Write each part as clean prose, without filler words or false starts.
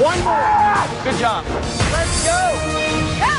One more. Good job. Let's go. Go.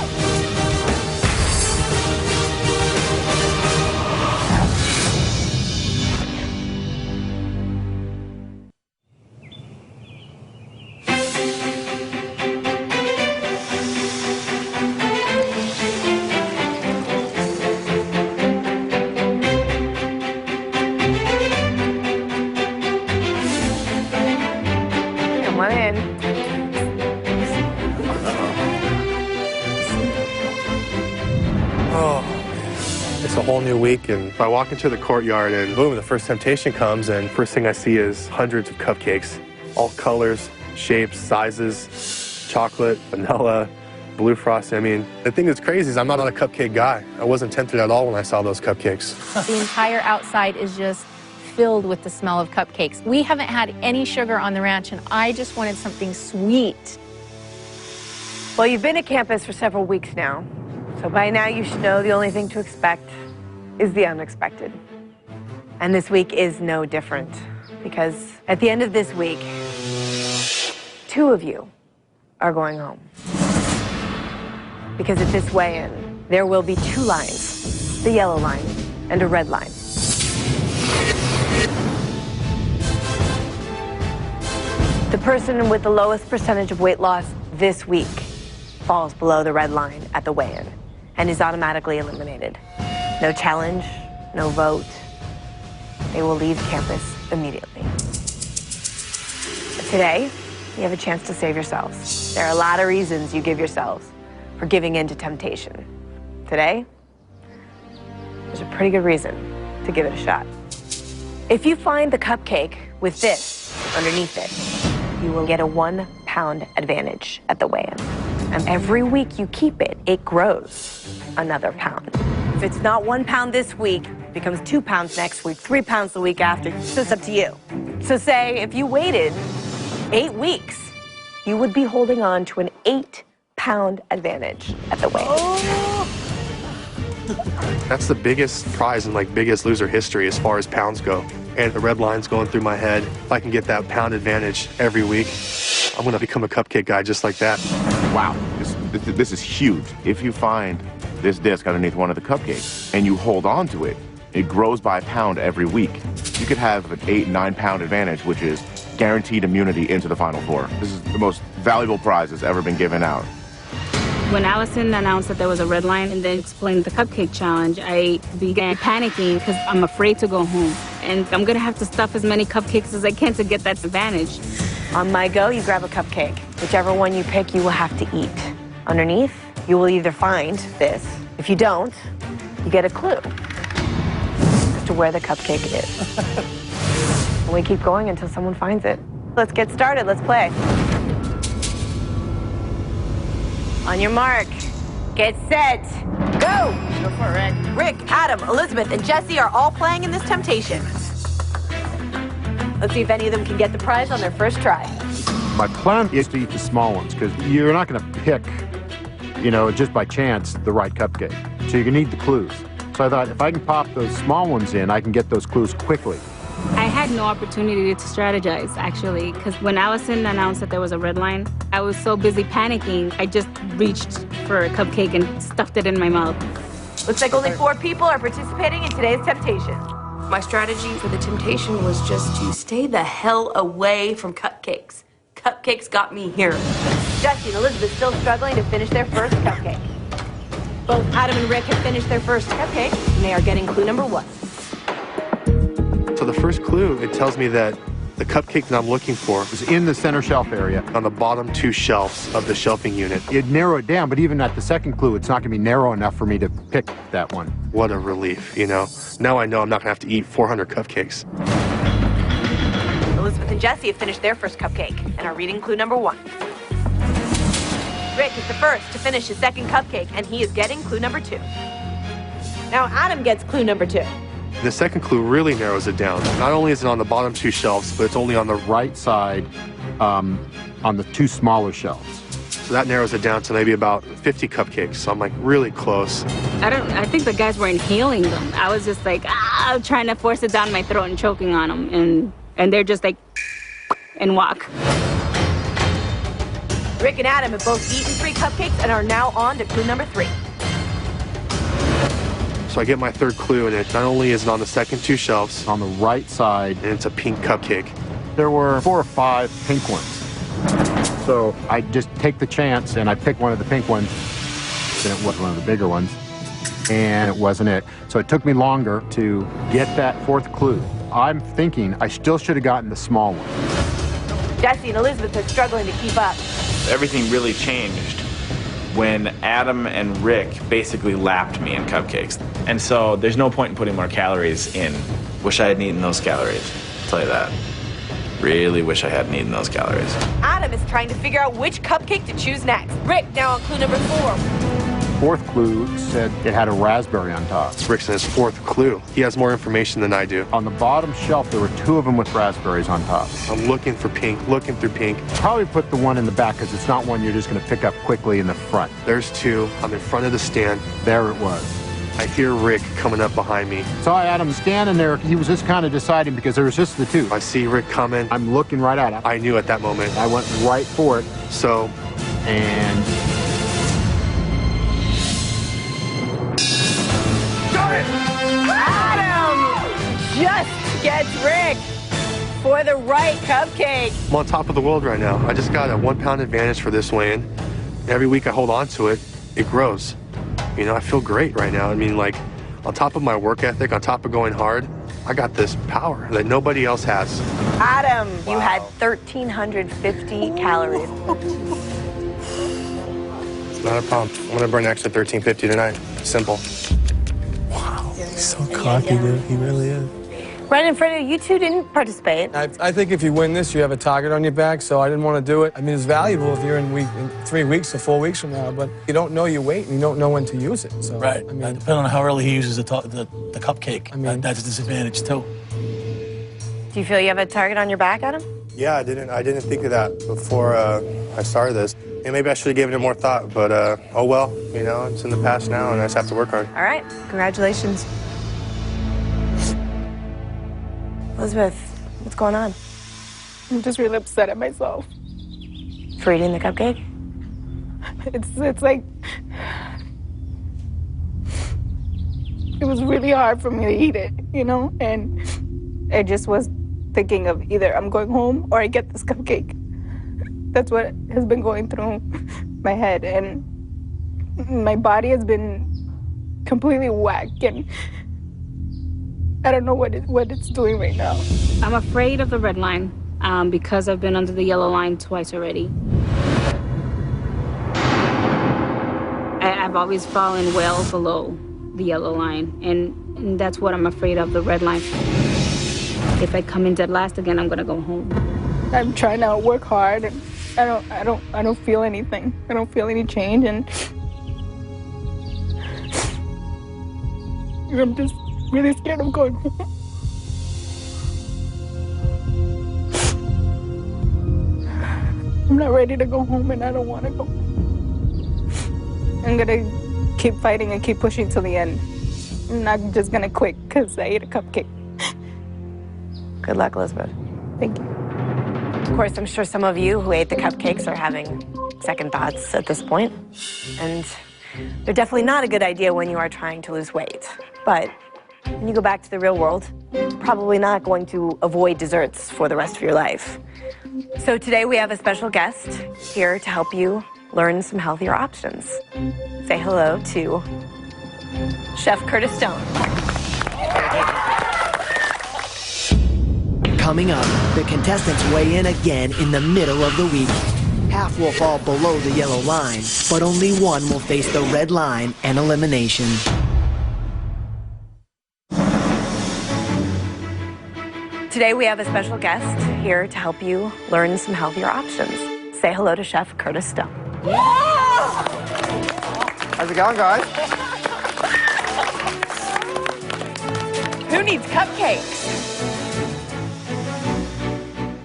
It's a whole new week, and I walk into the courtyard, and boom, the first temptation comes, and first thing I see is hundreds of cupcakes, all colors, shapes, sizes, chocolate, vanilla, blue frosting. I mean, the thing that's crazy is I'm not a cupcake guy. I wasn't tempted at all when I saw those cupcakes. The entire outside is just filled with the smell of cupcakes. We haven't had any sugar on the ranch, and I just wanted something sweet. Well, you've been at campus for several weeks now, so by now you should know the only thing to expect is the unexpected. And this week is no different, because at the end of this week, 2 of you are going home. Because at this weigh-in, there will be 2 lines, the yellow line and a red line. The person with the lowest percentage of weight loss this week falls below the red line at the weigh-in and is automatically eliminated. No challenge, no vote. They will leave campus immediately. But today, you have a chance to save yourselves. There are a lot of reasons you give yourselves for giving in to temptation. Today, there's a pretty good reason to give it a shot. If you find the cupcake with this underneath it, you will get a 1 pound advantage at the weigh-in. And every week you keep it, it grows another pound. If it's not 1 pound this week, it becomes 2 pounds next week, 3 pounds the week after. So it's up to you. So say if you waited 8 weeks, you would be holding on to an 8 pound advantage at the weigh-in. Oh. That's the biggest prize in Biggest Loser history as far as pounds go. And the red line's going through my head. If I can get that pound advantage every week, I'm gonna become a cupcake guy just like that. Wow, this is huge. If you find this disc underneath one of the cupcakes and you hold on to it, it grows by a pound every week. You could have an 8, 9 pound advantage, which is guaranteed immunity into the Final Four. This is the most valuable prize that's ever been given out. When Allison announced that there was a red line and then explained the cupcake challenge, I began panicking because I'm afraid to go home. And I'm gonna have to stuff as many cupcakes as I can to get that advantage. On my go, you grab a cupcake. Whichever one you pick, you will have to eat. Underneath, you will either find this. If you don't, you get a clue as to where the cupcake is. And we keep going until someone finds it. Let's get started, let's play. On your mark, get set, go! Go for it, Red. Rick, Adam, Elizabeth, and Jesse are all playing in this temptation. Let's see if any of them can get the prize on their first try. My plan is to eat the small ones, because you're not going to pick, just by chance, the right cupcake. So you're going to need the clues. So I thought, if I can pop those small ones in, I can get those clues quickly. I had no opportunity to strategize, actually, because when Allison announced that there was a red line, I was so busy panicking, I just reached for a cupcake and stuffed it in my mouth. Looks like only 4 people are participating in today's temptation. My strategy for the temptation was just to stay the hell away from cupcakes. Cupcakes got me here. Jesse and Elizabeth still struggling to finish their first cupcake. Both Adam and Rick have finished their first cupcake, and they are getting clue number 1. So the first clue, it tells me that the cupcake that I'm looking for It was in the center shelf area. on the bottom 2 shelves of the shelving unit. It'd narrow it down, but even at the second clue, it's not going to be narrow enough for me to pick that one. What a relief, Now I know I'm not gonna have to eat 400 cupcakes. Elizabeth and Jesse have finished their first cupcake and are reading clue number 1. Rick is the first to finish his second cupcake, and he is getting clue number 2. Now Adam gets clue number 2. The second clue really narrows it down. Not only is it on the bottom 2 shelves, but it's only on the Right side on the 2 smaller shelves. So that narrows it down to maybe about 50 cupcakes. So I'm really close. I think the guys were inhaling them. I was just trying to force it down my throat and choking on them. And they're just and walk. Rick and Adam have both eaten 3 cupcakes and are now on to clue number 3. So I get my third clue, and it not only is it on the second 2 shelves, On the right side, and it's a pink cupcake. there were 4 or 5 pink ones. So I just take the chance and I pick one of the pink ones, and it wasn't one of the bigger ones, and it wasn't it. So it took me longer to get that 4th clue. I'm thinking I still should have gotten the small one. Jesse and Elizabeth are struggling to keep up. Everything really changed when Adam and Rick basically lapped me in cupcakes. And so there's no point in putting more calories in. Wish I hadn't eaten those calories, I'll tell you that. Really wish I hadn't eaten those calories. Adam is trying to figure out which cupcake to choose next. Rick now on clue number 4. 4th clue said it had a raspberry on top. Rick's in his 4th clue. He has more information than I do. On the bottom shelf, there were 2 of them with raspberries on top. I'm looking for pink, looking through pink. Probably put the one in the back because it's not one you're just going to pick up quickly in the front. There's 2. I'm in front of the stand. There it was. I hear Rick coming up behind me. Saw Adam standing there. He was just kind of deciding because there was just the 2. I see Rick coming. I'm looking right at him. I knew at that moment. I went right for it. So, And Adam just gets Rick for the right cupcake. I'm on top of the world right now. I just got a 1 pound advantage for this weigh-in. Every week I hold on to it, it grows. You know, I feel great right now. I mean, like, on top of my work ethic, on top of going hard, I got this power that nobody else has. Adam, you had 1,350 calories. It's not a problem. I'm gonna burn an extra 1,350 tonight. Simple. Wow, he's so cocky, dude. He really is. Brendan and Freddie, you 2 didn't participate. I think if you win this, you have a target on your back, so I didn't want to do it. I mean, it's valuable if you're in 3 weeks or 4 weeks from now, but you don't know your weight and you don't know when to use it. So, Right. I mean, Depending on how early he uses the cupcake, I mean- that's a disadvantage too. Do you feel you have a target on your back, Adam? Yeah, I didn't think of that before I started this. And maybe I should have given it more thought, but oh well. You know, it's in the past now, and I just have to work hard. All right, congratulations. Elizabeth, what's going on? I'm just really upset at myself. For eating the cupcake? It's like, it was really hard for me to eat it, you know? And I just was thinking of either I'm going home or I get this cupcake. That's what has been going through my head. And my body has been completely whacked, and I don't know what it's doing right now. I'm afraid of the red line because I've been under the yellow line twice already. I've always fallen well below the yellow line, and that's what I'm afraid of, the red line. If I come in dead last again, I'm gonna go home. I'm trying to work hard, and I don't feel anything. I don't feel any change, and I'm just really scared of going home. I'm not ready to go home, and I don't want to go home. I'm gonna keep fighting and keep pushing till the end. I'm not just gonna quit because I ate a cupcake. Good luck, Elizabeth. Thank you. Of course, I'm sure some of you who ate the cupcakes are having second thoughts at this point. And they're definitely not a good idea when you are trying to lose weight. But when you go back to the real world, you're probably not going to avoid desserts for the rest of your life. So today we have a special guest here to help you learn some healthier options. Say hello to Chef Curtis Stone. Coming up, the contestants weigh in again in the middle of the week. Half will fall below the yellow line, but only one will face the red line and elimination. Today we have a special guest here to help you learn some healthier options. Say hello to Chef Curtis Stone. How's it going, guys? Who needs cupcakes?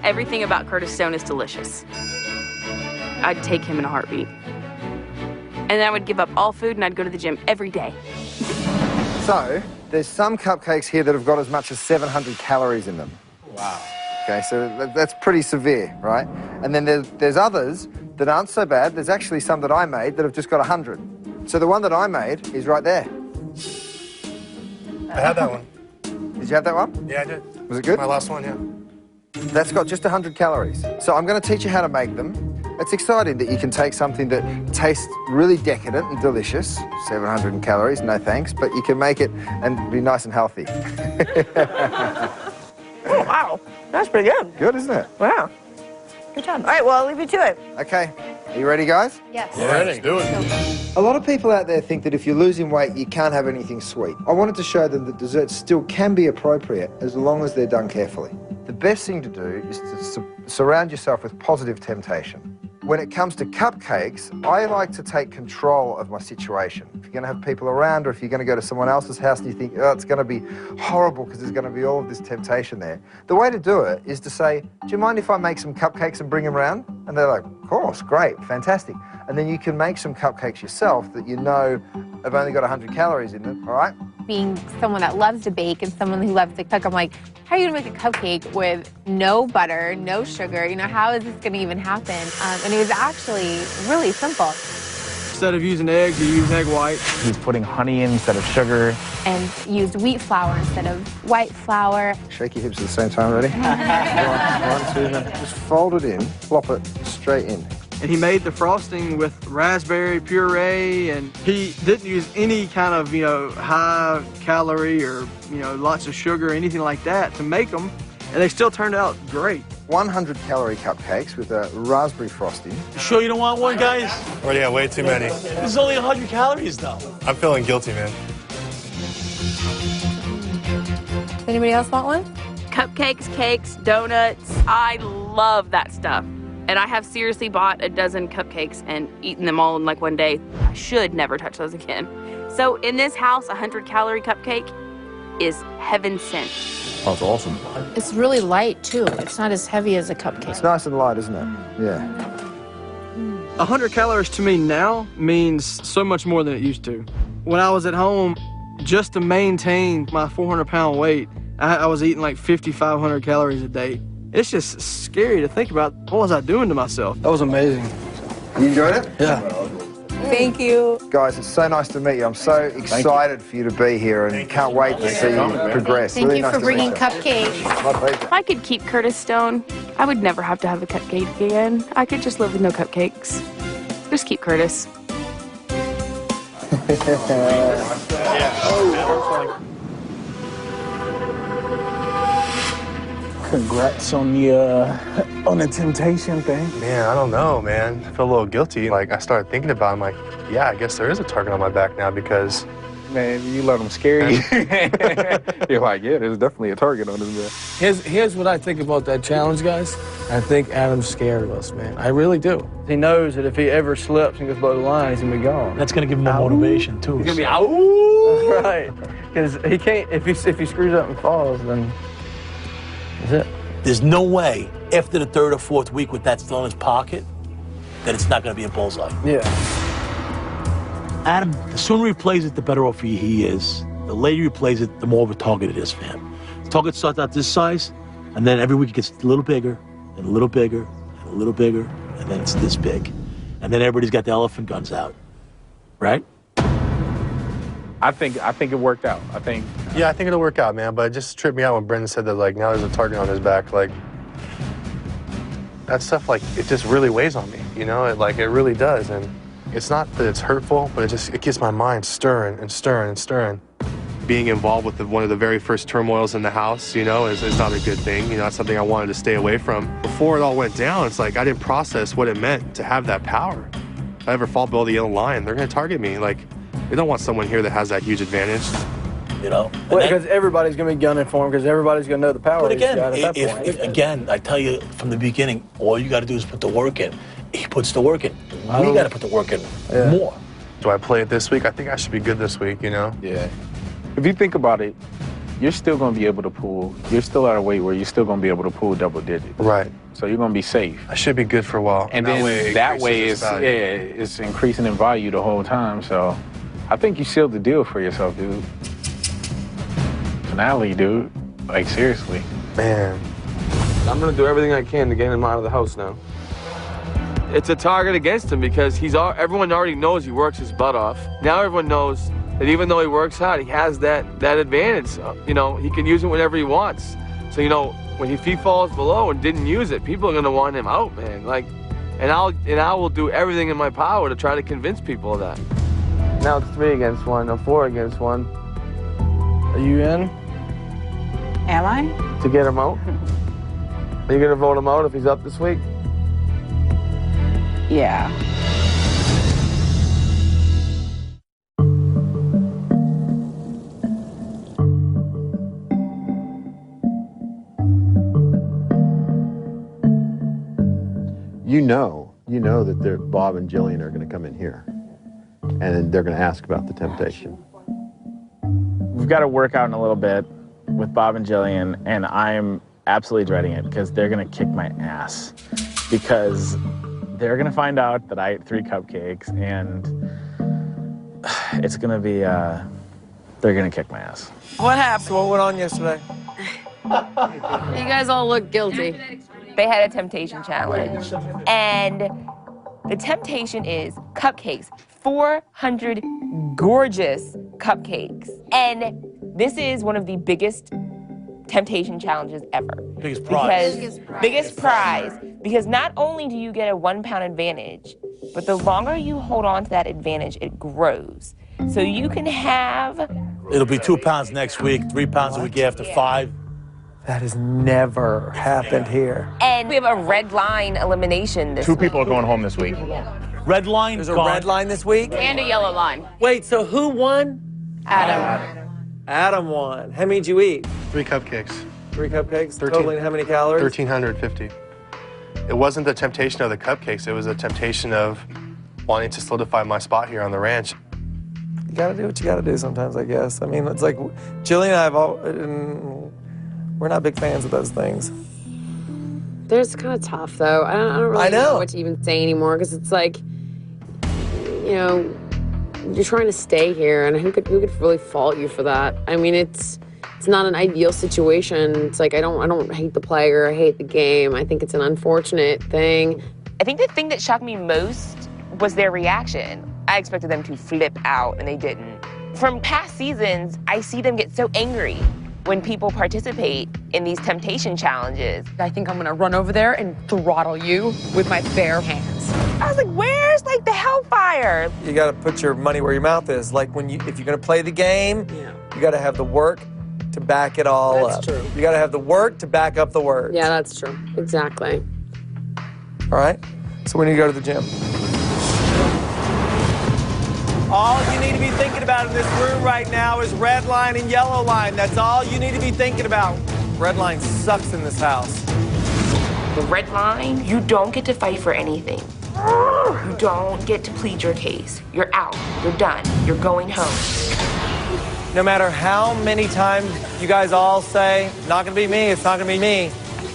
Everything about Curtis Stone is delicious. I'd take him in a heartbeat. And I would give up all food and I'd go to the gym every day. So, there's some cupcakes here that have got as much as 700 calories in them. Wow. Okay, so that's pretty severe, right? And then there's others that aren't so bad. There's actually some that I made that have just got 100. So the one that I made is right there. I had that one. Did you have that one? Yeah, I did. Was it good? My last one, yeah. That's got just 100 calories. So I'm going to teach you how to make them. It's exciting that you can take something that tastes really decadent and delicious, 700 calories, no thanks, but you can make it and be nice and healthy. Oh, wow. That's pretty good. Good, isn't it? Wow. Good job. All right, well, I'll leave you to it. Okay. Are you ready, guys? Yes. Yeah, let's do it. A lot of people out there think that if you're losing weight, you can't have anything sweet. I wanted to show them that desserts still can be appropriate as long as they're done carefully. The best thing to do is to surround yourself with positive temptation. When it comes to cupcakes, I like to take control of my situation. If you're going to have people around or if you're going to go to someone else's house and you think, oh, it's going to be horrible because there's going to be all of this temptation there, the way to do it is to say, do you mind if I make some cupcakes and bring them around? And they're like, of course, great, fantastic. And then you can make some cupcakes yourself that you know have only got 100 calories in them, all right? Being someone that loves to bake and someone who loves to cook, I'm like, how are you gonna make a cupcake with no butter, no sugar? You know, how is this gonna even happen? And it was actually really simple. Instead of using eggs, you use egg white. He's putting honey in instead of sugar. And used wheat flour instead of white flour. Shake your hips at the same time, ready? One, two, just fold it in, flop it straight in. And he made the frosting with raspberry puree, and he didn't use any kind of, high calorie or, lots of sugar or anything like that to make them, and they still turned out great. 100 calorie cupcakes with a raspberry frosting. You sure you don't want one, guys? Already have way too many. This is only 100 calories, though. I'm feeling guilty, man. Does anybody else want one? Cupcakes, cakes, donuts. I love that stuff. And I have seriously bought a dozen cupcakes and eaten them all in like one day. I should never touch those again. So in this house, a 100-calorie cupcake is heaven sent. Oh, it's awesome. It's really light, too. It's not as heavy as a cupcake. It's nice and light, isn't it? Yeah. 100 calories to me now means so much more than it used to. When I was at home, just to maintain my 400-pound weight, I was eating like 5,500 calories a day. It's just scary to think about, what was I doing to myself? That was amazing. You enjoyed it? Yeah. Thank you. Guys, it's so nice to meet you. I'm so excited for you to be here and can't wait to see you progress. Thank Really you nice for to bringing meet you. cupcakes. My pleasure. If I could keep Curtis Stone, I would never have to have a cupcake again. I could just live with no cupcakes. Just keep Curtis. Congrats on the temptation thing. Man, I don't know, man. I feel a little guilty. Like, I started thinking about it. I'm like, yeah, I guess there is a target on my back now because... Man, you let them scare you. You're like, yeah, there's definitely a target on this man. Here's what I think about that challenge, guys. I think Adam's scared of us, man. I really do. He knows that if he ever slips and goes below the line, he's gonna be gone. That's gonna give him more motivation, too. He's gonna be, ow! Right. Because he can't, if he screws up and falls, then that's it. There's no way, after the third or fourth week with that still in his pocket, that it's not gonna be a bullseye. Yeah. Adam, the sooner he plays it, the better off he is. The later he plays it, the more of a target it is for him. The target starts out this size, and then every week it gets a little bigger, and a little bigger, and a little bigger, and then it's this big. And then everybody's got the elephant guns out, right? I think it worked out. Yeah, I think it'll work out, man. But it just tripped me out when Brendan said that, like, now there's a target on his back. Like, that stuff, like, it just really weighs on me, It really does. And it's not that it's hurtful, but it gets my mind stirring and stirring and stirring. Being involved with one of the very first turmoils in the house, is not a good thing. That's something I wanted to stay away from. Before it all went down, it's like I didn't process what it meant to have that power. If I ever fall below the yellow line, they're going to target me. Like, they don't want someone here that has that huge advantage. Because everybody's going to be gunning for him, because everybody's going to know the power But he's again, got at that point. again, I tell you from the beginning, all you got to do is put the work in. He puts the work in. We got to put the work in more. Do I play it this week? I think I should be good this week, Yeah. If you think about it, you're still going to be able to pull. You're still at a weight where you're still going to be able to pull double digits. Right. So you're going to be safe. I should be good for a while. And then that way it's increasing in value the whole time. So I think you sealed the deal for yourself, dude. Finale, dude. Like, seriously. Man. I'm going to do everything I can to get him out of the house now. it's a target against him because everyone already knows he works his butt off. Now everyone knows that even though he works hard, he has that advantage. You know, he can use it whenever he wants. So, you know, when he falls below and didn't use it, people are gonna want him out, man. Like, and I will do everything in my power to try to convince people of that. Now it's 3 against 1, or 4 against 1. Are you in? Am I? To get him out? Are you gonna vote him out if he's up this week? Yeah. You know that Bob and Jillian are going to come in here, and they're going to ask about the temptation. We've got to work out in a little bit with Bob and Jillian, and I'm absolutely dreading it because they're going to kick my ass. Because they're going to find out that I ate 3 cupcakes, and it's going to be, they're going to kick my ass. What happened? So what went on yesterday? You guys all look guilty. They had a temptation challenge, and the temptation is cupcakes, 400 gorgeous cupcakes. And this is one of the biggest temptation challenges ever. Biggest prize. Biggest prize. Because not only do you get a 1 pound advantage, but the longer you hold on to that advantage, it grows. So you can have... It'll be 2 pounds next week, 3 pounds the week after, 5. That has never happened here. And we have a red line elimination this week. 2 people are going home this week. Red line. There's a red line this week? And a yellow line. Wait, so who won? Adam. Adam won. How many did you eat? 3 cupcakes. 3 cupcakes? Totaling how many calories? 1,350. It wasn't the temptation of the cupcakes. It was a temptation of wanting to solidify my spot here on the ranch. You gotta do what you gotta do sometimes, I guess. I mean, it's like Jillian and I we're not big fans of those things. It's kind of tough, though. I don't really know what to even say anymore, because it's like, you know, you're trying to stay here, and who could really fault you for that? I mean, it's not an ideal situation. It's like, I don't hate the player, I hate the game. I think it's an unfortunate thing. I think the thing that shocked me most was their reaction. I expected them to flip out, and they didn't. From past seasons, I see them get so angry when people participate in these temptation challenges. I think I'm gonna run over there and throttle you with my bare hands. I was like, where's like the hellfire? You gotta put your money where your mouth is. Like if you're gonna play the game, you gotta have the work to back it all up. That's true. You gotta have the work to back up the words. Yeah, that's true. Exactly. All right, so we need to go to the gym. All you need to be thinking about in this room right now is red line and yellow line. That's all you need to be thinking about. Red line sucks in this house. The red line, you don't get to fight for anything. You don't get to plead your case. You're out. You're done. You're going home. No matter how many times you guys all say, not gonna be me, it's not gonna be me,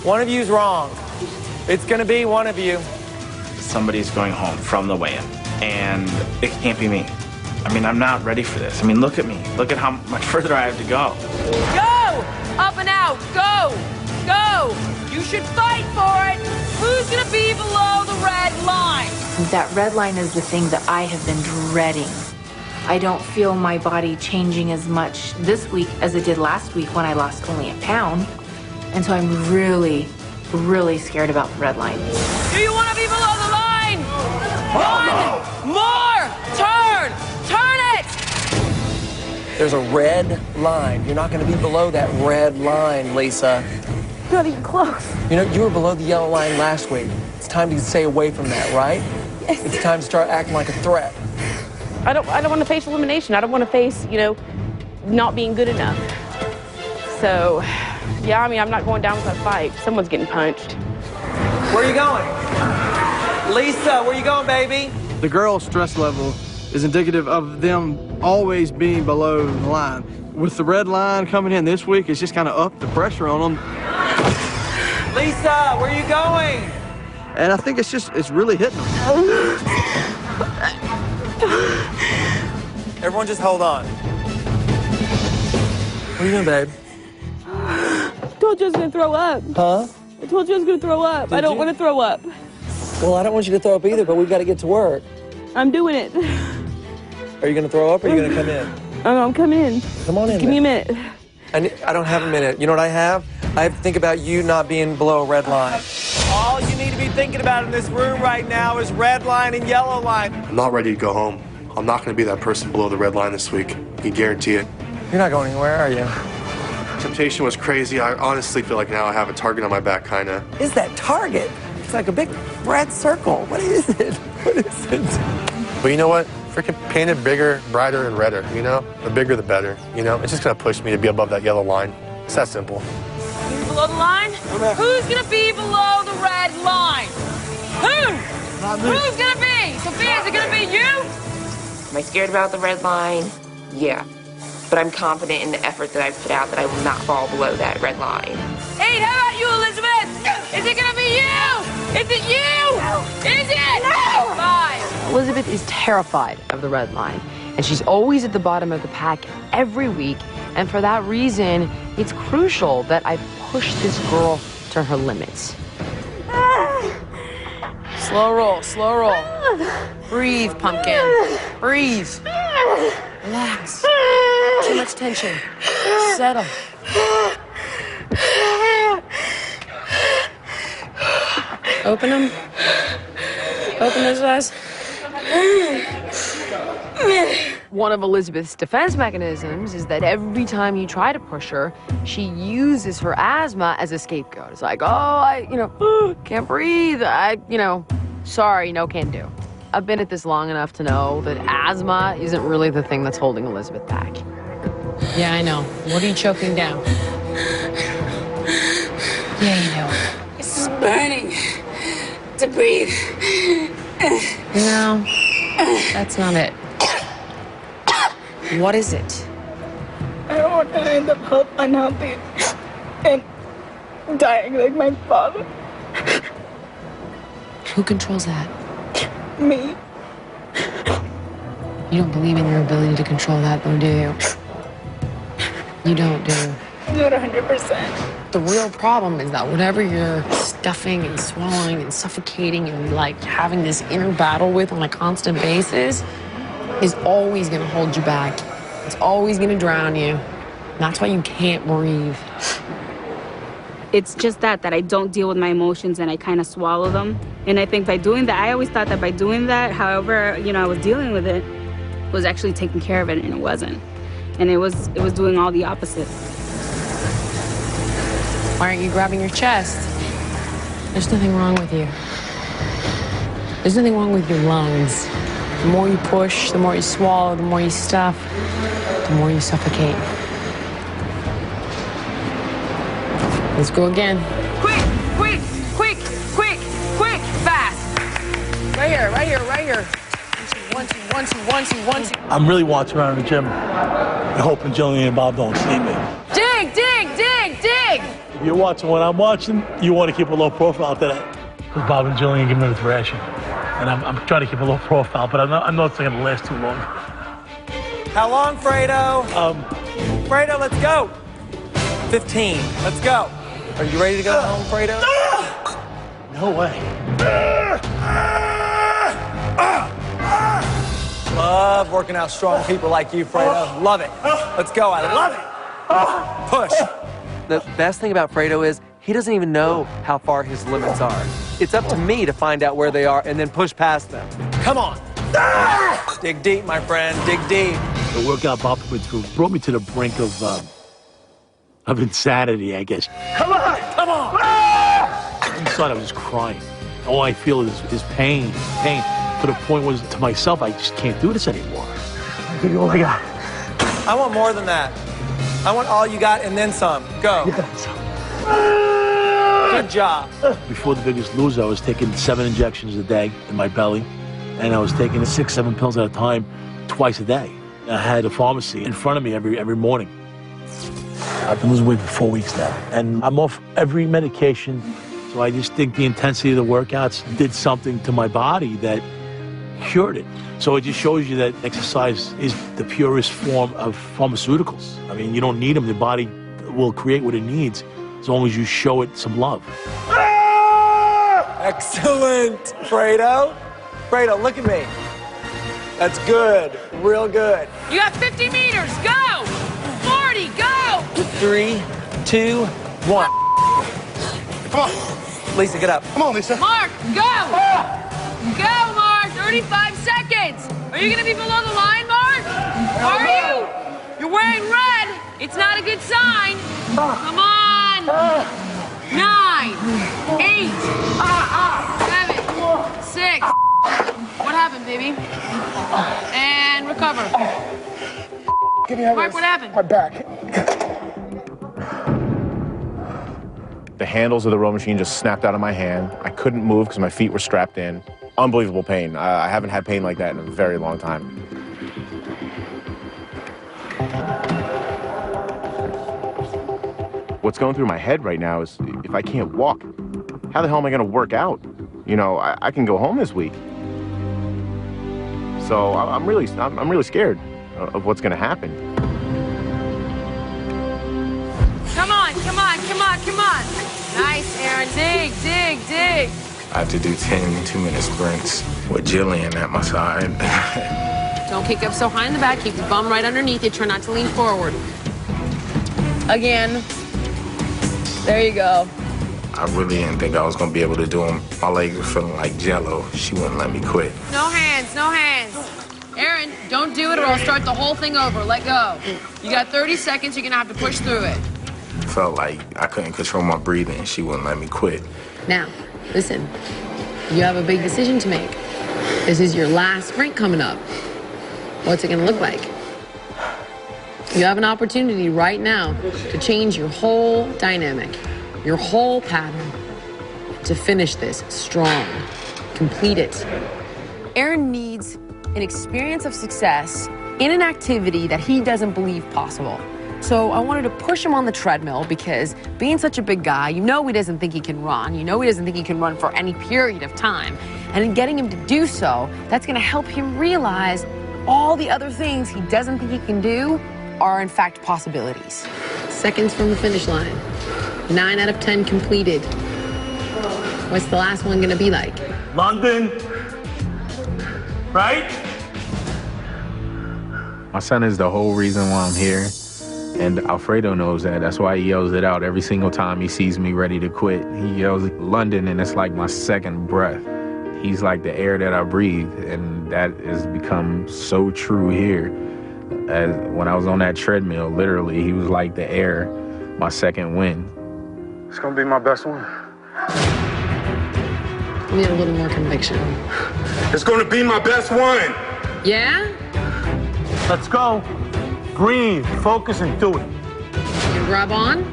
one of you's wrong. It's gonna be one of you. Somebody's going home from the weigh-in, and it can't be me. I mean, I'm not ready for this. I mean, look at me. Look at how much further I have to go. Go! Up and out. Go! Go! You should fight for it. Who's gonna be below the red line? That red line is the thing that I have been dreading. I don't feel my body changing as much this week as it did last week when I lost only 1 pound. And so I'm really, really scared about the red line. Do you want to be below the line? One more turn! Turn it! There's a red line. You're not going to be below that red line, Lisa. You're not even close. You know, you were below the yellow line last week. It's time to stay away from that, right? Yes. It's time to start acting like a threat. I don't want to face elimination. I don't want to face, you know, not being good enough. So, yeah, I mean, I'm not going down with a fight. Someone's getting punched. Where are you going? Lisa, where you going, baby? The girl's stress level is indicative of them always being below the line. With the red line coming in this week, it's just kind of upped the pressure on them. Lisa, where are you going? And I think it's really hitting them. Everyone just hold on. What are you doing, babe? I told you I was going to throw up. Huh? I told you I was going to throw up. I don't want to throw up. Well, I don't want you to throw up either, but we've got to get to work. I'm doing it. Are you going to throw up or are you going to come in? I'm coming in. Come on in. Give me a minute. I don't have a minute. You know what I have? I have to think about you not being below a red line. All you need to be thinking about in this room right now is red line and yellow line. I'm not ready to go home. I'm not going to be that person below the red line this week. I can guarantee it. You're not going anywhere, are you? Temptation was crazy. I honestly feel like now I have a target on my back, kind of. Is that target? It's like a big red circle. What is it? What is it? But you know what? Freaking paint it bigger, brighter, and redder, you know? The bigger, the better, you know? It's just going to push me to be above that yellow line. It's that simple. Below the line? Who's going to be below the red line? Who? Not me. Who's going to be? Sophia, is it going to be you? Am I scared about the red line? Yeah. But I'm confident in the effort that I've put out that I will not fall below that red line. Hey, how about you, Elizabeth? Is it going to be you? Is it you? No. Is it? No. 5. Elizabeth is terrified of the red line, and she's always at the bottom of the pack every week, and for that reason, it's crucial that I push this girl to her limits. Slow roll, slow roll. Breathe, pumpkin. Breathe. Relax. Too much tension. Settle. Open them. Open those eyes. One of Elizabeth's defense mechanisms is that every time you try to push her, she uses her asthma as a scapegoat. It's like, oh, I can't breathe. Sorry, no can do. I've been at this long enough to know that asthma isn't really the thing that's holding Elizabeth back. Yeah, I know. What are you choking down? Yeah, you know. This is burning to breathe. No, that's not it. What is it? I don't want to end up unhealthy and dying like my father. Who controls that? Me. You don't believe in your ability to control that, though, do you? You don't, do you? Not 100%. The real problem is that whatever you're stuffing and swallowing and suffocating and like having this inner battle with on a constant basis is always going to hold you back. It's always going to drown you. And that's why you can't breathe. It's just that I don't deal with my emotions and I kind of swallow them. And I think by doing that, I always thought that by doing that, however, I was dealing with it, was actually taking care of it, and it wasn't. And it was doing all the opposite. Why aren't you grabbing your chest? There's nothing wrong with you. There's nothing wrong with your lungs. The more you push, the more you swallow, the more you stuff, the more you suffocate. Let's go again. Quick, quick, quick, quick, quick, fast. Right here, right here, right here. 1, 2, 1, 2, 1, 2, 1, 2. I'm really watching around the gym and hoping Jillian and Bob don't see me. Dig, dig, dig, dig. If you're watching what I'm watching, you want to keep a low profile today. Because Bob and Jillian give me the thrashing. And I'm trying to keep a low profile, but I know it's not going to last too long. How long, Fredo? Fredo, let's go. 15, let's go. Are you ready to go home, Fredo? No way. Love working out strong people like you, Fredo. Love it. Let's go, I love it. Push. The best thing about Fredo is he doesn't even know how far his limits are. It's up to me to find out where they are and then push past them. Come on. Dig deep, my friend, dig deep. The workout Bob put me through brought me to the brink of insanity, I guess. Come on, come on. Inside I was just crying. All I feel is pain. To the point was, to myself, I just can't do this anymore. I give you all I got. I want more than that. I want all you got and then some. Go. Good job. Before the Biggest Loser, I was taking 7 injections a day in my belly, and I was taking 6, 7 pills at a time, twice a day. I had a pharmacy in front of me every morning. I've been losing weight for 4 weeks now, and I'm off every medication. So I just think the intensity of the workouts did something to my body that cured it. So it just shows you that exercise is the purest form of pharmaceuticals. I mean, you don't need them. The body will create what it needs as long as you show it some love. Excellent, Fredo. Fredo, look at me. That's good, real good. You got 50 meters, go! 40, go! 3, 2, 1. Come on. Lisa, get up. Come on, Lisa. Mark, go! Go, Mark, 35 seconds. Are you gonna be below the line, Mark? Are you? You're wearing red. It's not a good sign. Come on. 9, 8, 7, 6. What happened, baby? And recover. Mark, what happened? My back. The handles of the row machine just snapped out of my hand. I couldn't move because my feet were strapped in. Unbelievable pain. I haven't had pain like that in a very long time. What's going through my head right now is if I can't walk, how the hell am I going to work out? You know, I can go home this week. So I'm really scared of what's going to happen. Come on, come on, come on, come on. Nice, Aaron. Dig, dig, dig. I have to do 10 two-minute sprints with Jillian at my side. Don't kick up so high in the back. Keep the bum right underneath you. Try not to lean forward. Again. There you go. I really didn't think I was going to be able to do them. My legs were feeling like Jell-O. She wouldn't let me quit. No hands, no hands. Aaron, don't do it or I'll start the whole thing over. Let go. You got 30 seconds. You're going to have to push through it. Felt like I couldn't control my breathing. She wouldn't let me quit. Now, listen. You have a big decision to make. This is your last sprint coming up. What's it going to look like? You have an opportunity right now to change your whole dynamic, your whole pattern, to finish this strong. Complete it. Aaron needs an experience of success in an activity that he doesn't believe possible. So I wanted to push him on the treadmill because being such a big guy, you know he doesn't think he can run. You know he doesn't think he can run for any period of time. And in getting him to do so, that's going to help him realize all the other things he doesn't think he can do are in fact possibilities. Seconds from the finish line. 9 out of 10 completed. What's the last one gonna be like? London, right? My son is the whole reason why I'm here, and Alfredo knows that. That's why he yells it out every single time he sees me ready to quit. He yells London, and it's like my second breath. He's like the air that I breathe, and that has become so true here. As when I was on that treadmill, literally, he was like the air, my second wind. It's gonna be my best one. We need a little more conviction. It's gonna be my best one. Yeah? Let's go. Breathe, focus, and do it. You gonna grab on?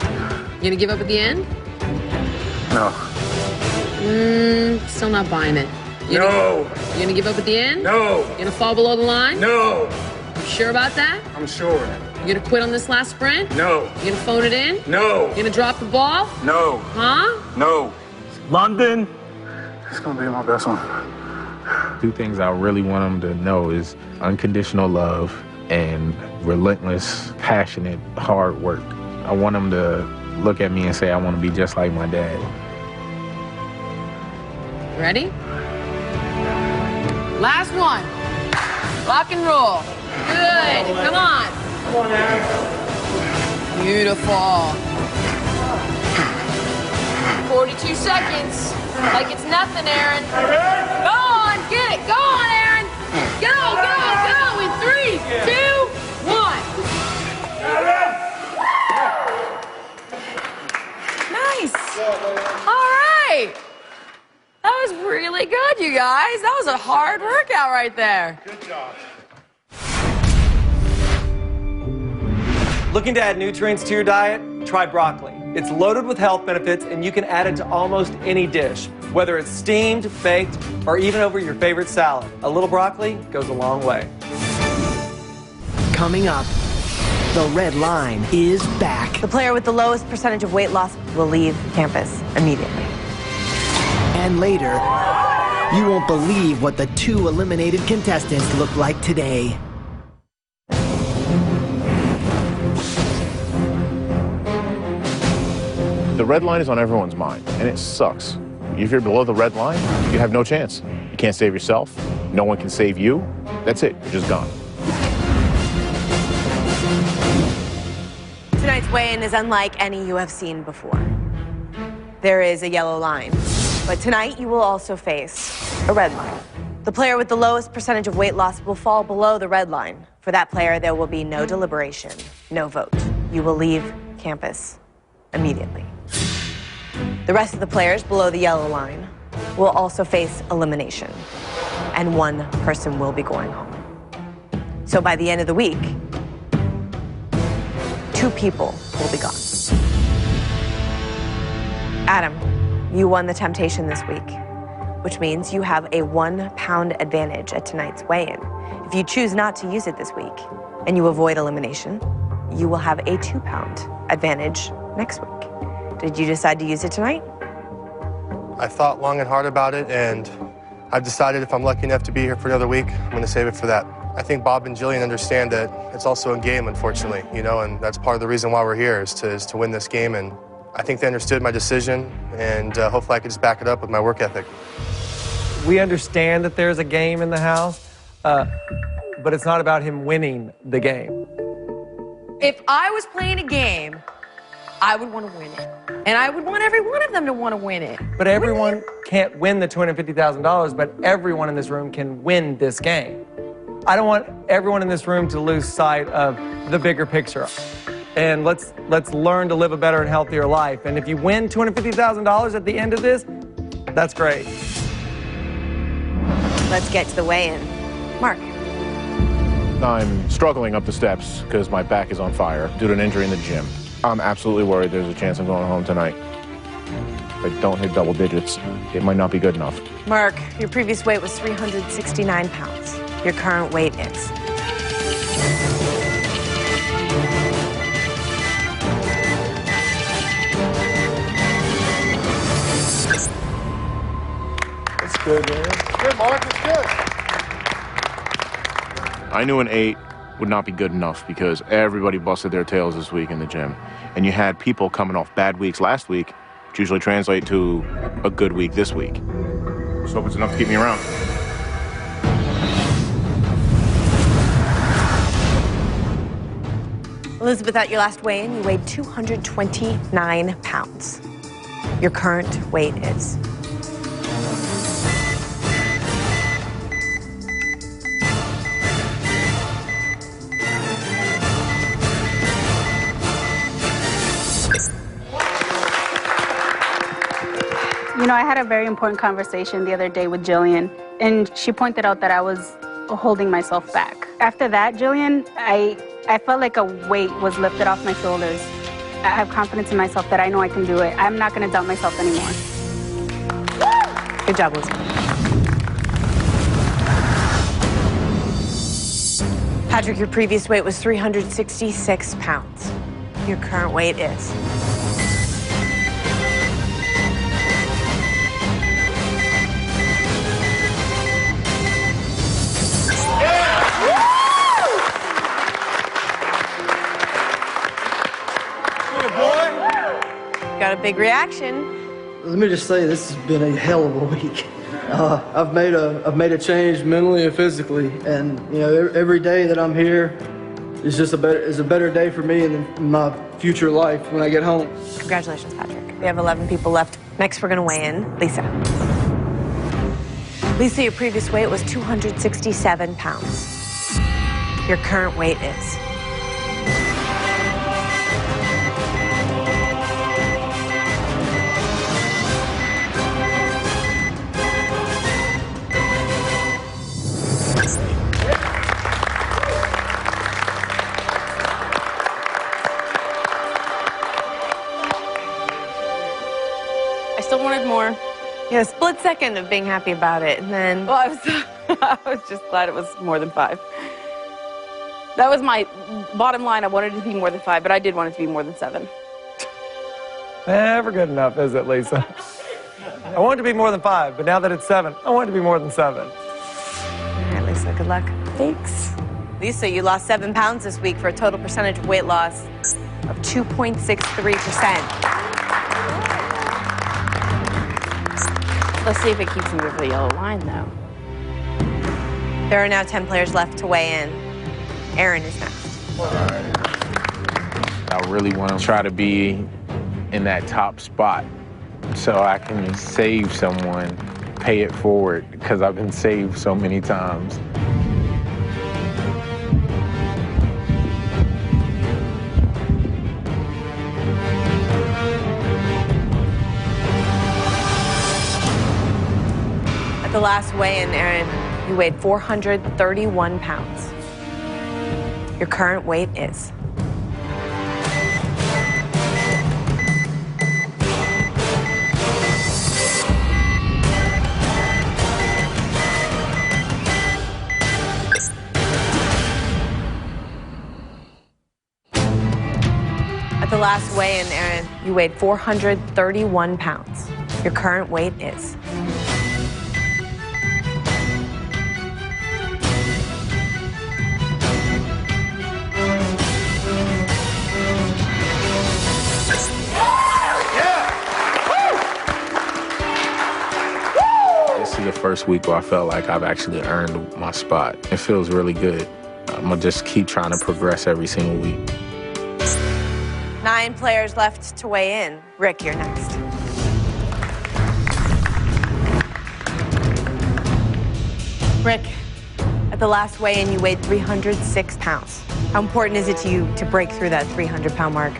You gonna give up at the end? No. Still not buying it. You gonna give up at the end? No. You gonna fall below the line? No. You sure about that? I'm sure. You gonna quit on this last sprint? No. You gonna phone it in? No. You gonna drop the ball? No. Huh? No. London. It's gonna be my best one. Two things I really want him to know is unconditional love and relentless, passionate, hard work. I want him to look at me and say, I want to be just like my dad. Ready? Last one. Rock and roll. Good. Come on. Come on, Aaron. Beautiful. 42 seconds. Like it's nothing, Aaron. Go on. Get it. Go on, Aaron. Go, go, go. In 3, 2, 1. Nice. All right. That was really good, you guys. That was a hard workout right there. Good job. Looking to add nutrients to your diet? Try broccoli. It's loaded with health benefits, and you can add it to almost any dish, whether it's steamed, baked, or even over your favorite salad. A little broccoli goes a long way. Coming up, the red line is back. The player with the lowest percentage of weight loss will leave campus immediately. And later, you won't believe what the 2 eliminated contestants look like today. The red line is on everyone's mind, and it sucks. If you're below the red line, you have no chance. You can't save yourself. No one can save you. That's it. You're just gone. Tonight's weigh-in is unlike any you have seen before. There is a yellow line, but tonight you will also face a red line. The player with the lowest percentage of weight loss will fall below the red line. For that player, there will be no deliberation, no vote. You will leave campus immediately. The rest of the players below the yellow line will also face elimination, and one person will be going home. So by the end of the week, 2 people will be gone. Adam, you won the temptation this week, which means you have a 1 pound advantage at tonight's weigh-in. If you choose not to use it this week and you avoid elimination, you will have a 2 pound advantage next week. Did you decide to use it tonight? I thought long and hard about it, and I've decided if I'm lucky enough to be here for another week, I'm going to save it for that. I think Bob and Jillian understand that it's also a game, unfortunately, you know, and that's part of the reason why we're here is to win this game. And I think they understood my decision, and hopefully I could just back it up with my work ethic. We understand that there's a game in the house, but it's not about him winning the game. If I was playing a game, I would want to win it. And I would want every one of them to want to win it. But everyone can't win the $250,000, but everyone in this room can win this game. I don't want everyone in this room to lose sight of the bigger picture. And let's learn to live a better and healthier life. And if you win $250,000 at the end of this, that's great. Let's get to the weigh-in. Mark. I'm struggling up the steps because my back is on fire due to an injury in the gym. I'm absolutely worried there's a chance I'm going home tonight. If I don't hit double digits, it might not be good enough. Mark, your previous weight was 369 pounds. Your current weight is. That's good, man. Good, Mark. It's good. I knew an 8 would not be good enough because everybody busted their tails this week in the gym. And you had people coming off bad weeks last week, which usually translate to a good week this week. Just hope it's enough to keep me around. Elizabeth, at your last weigh-in, you weighed 229 pounds. Your current weight is. You know, I had a very important conversation the other day with Jillian, and she pointed out that I was holding myself back. After that, Jillian, I felt like a weight was lifted off my shoulders. I have confidence in myself that I know I can do it. I'm not going to doubt myself anymore. Good job, Elizabeth. Patrick, your previous weight was 366 pounds. Your current weight is. Got a big reaction. Let me just say, this has been a hell of a week. I've made a change mentally and physically, and you know, every day that I'm here is just a better day for me and my future life when I get home. Congratulations, Patrick. We have 11 people left. Next, we're gonna weigh in Lisa. Lisa, your previous weight was 267 pounds. Your current weight is. Wanted more. Yeah, a split second of being happy about it, and then. Well, I was just glad it was more than 5. That was my bottom line. I wanted it to be more than 5, but I did want it to be more than 7. Never good enough, is it, Lisa? I want it to be more than 5, but now that it's 7, I want it to be more than 7. All right, Lisa, good luck. Thanks. Lisa, you lost 7 pounds this week for a total percentage of weight loss of 2.63%. Let's see if it keeps me over the yellow line, though. There are now 10 players left to weigh in. Aaron is next. I really want to try to be in that top spot so I can save someone, pay it forward, because I've been saved so many times. At the last weigh-in, Aaron, you weighed 431 pounds. Your current weight is... At the last weigh-in, Aaron, you weighed 431 pounds. Your current weight is... This is the first week where I felt like I've actually earned my spot. It feels really good. I'm gonna just keep trying to progress every single week. 9 players left to weigh in. Rick, you're next. Rick, at the last weigh-in, you weighed 306 pounds. How important is it to you to break through that 300-pound mark?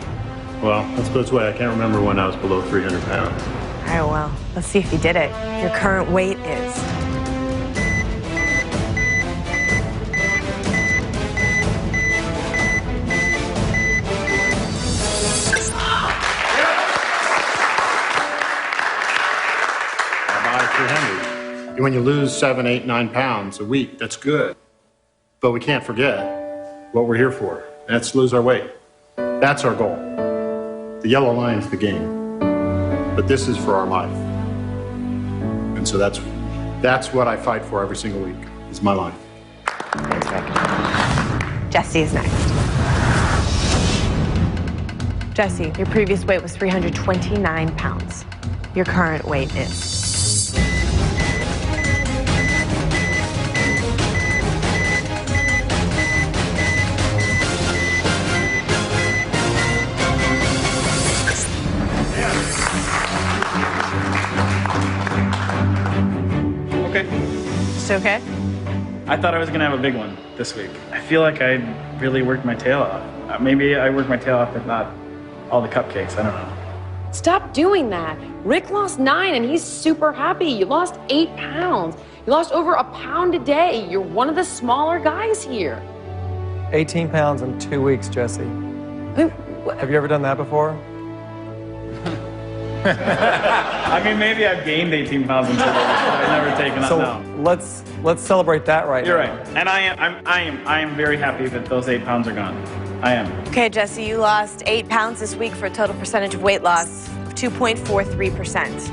Well, let's put it this way, I can't remember when I was below 300 pounds. All right, well, let's see if you did it. Your current weight is... When you lose 7, 8, 9 pounds a week, that's good. But we can't forget what we're here for. That's lose our weight. That's our goal. The yellow line's the game. But this is for our life. And so that's what I fight for every single week, is my life. Thanks, Rick. Jesse is next. Jesse, your previous weight was 329 pounds. Your current weight is... It's okay? I thought I was gonna have a big one this week. I feel like I really worked my tail off. Maybe I worked my tail off, but not all the cupcakes. I don't know. Stop doing that. Rick lost 9 and he's super happy. You lost 8 pounds. You lost over a pound a day. You're one of the smaller guys here. 18 pounds in 2 weeks, Jesse. Have you ever done that before? I mean, maybe I've gained 18 pounds in 2 weeks, but I've never taken that down. let's celebrate that right You're now. right, and I am very happy that those 8 pounds are gone. I am. Okay, Jesse, you lost 8 pounds this week for a total percentage of weight loss of 2.43%.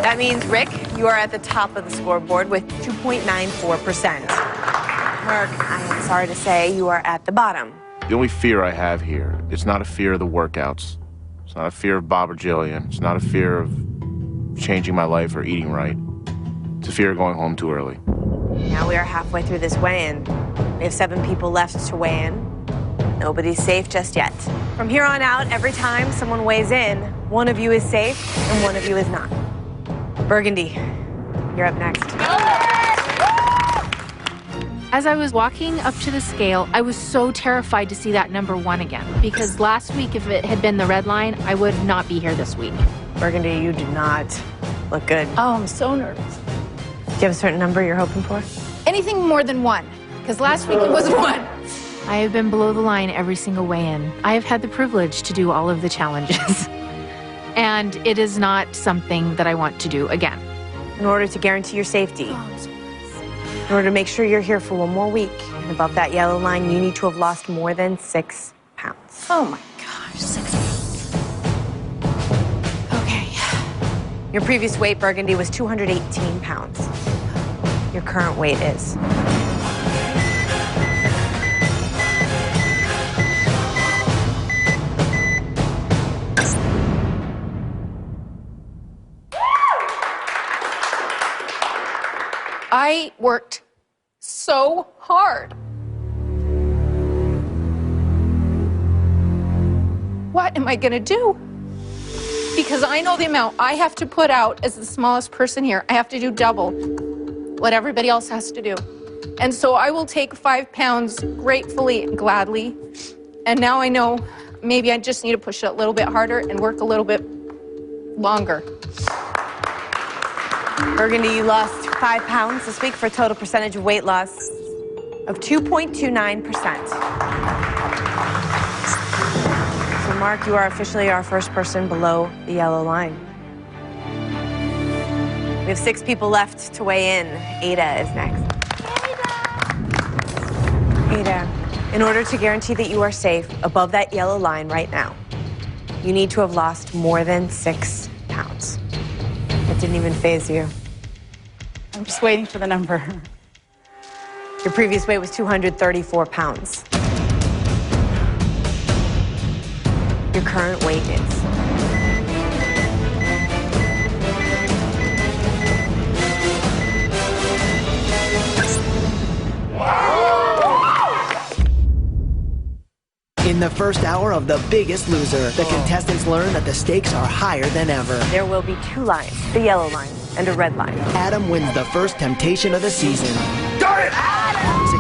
That means, Rick, you are at the top of the scoreboard with 2.94%. Mark, I am sorry to say you are at the bottom. The only fear I have here, it's not a fear of the workouts. It's not a fear of Bob or Jillian. It's not a fear of changing my life or eating right. It's a fear of going home too early. Now we are halfway through this weigh-in. We have 7 people left to weigh in. Nobody's safe just yet. From here on out, every time someone weighs in, one of you is safe and one of you is not. Burgundy, you're up next. As I was walking up to the scale, I was so terrified to see that number 1 again. Because last week, if it had been the red line, I would not be here this week. Burgundy, you do not look good. Oh, I'm so nervous. Do you have a certain number you're hoping for? Anything more than 1, because last week it was 1. I have been below the line every single weigh-in. I have had the privilege to do all of the challenges. And it is not something that I want to do again. In order to guarantee your safety, in order to make sure you're here for 1 more week, and above that yellow line, you need to have lost more than 6 pounds. Oh my gosh, 6 pounds. Okay. Your previous weight, Burgundy, was 218 pounds. Your current weight is... I worked so hard. What am I gonna do? Because I know the amount I have to put out as the smallest person here. I have to do double what everybody else has to do. And so I will take 5 pounds gratefully and gladly. And now I know maybe I just need to push it a little bit harder and work a little bit longer. Burgundy, you lost 5 pounds this week for a total percentage of weight loss of 2.29%. So Mark, you are officially our first person below the yellow line. We have 6 people left to weigh in. Ada is next. Ada, in order to guarantee that you are safe above that yellow line right now, you need to have lost more than 6 pounds. That didn't even faze you. I'm just waiting for the number. Your previous weight was 234 pounds. Your current weight is... In the first hour of The Biggest Loser, the contestants learn that the stakes are higher than ever. There will be 2 lines, the yellow line and a red line. Adam wins the first temptation of the season. Got it!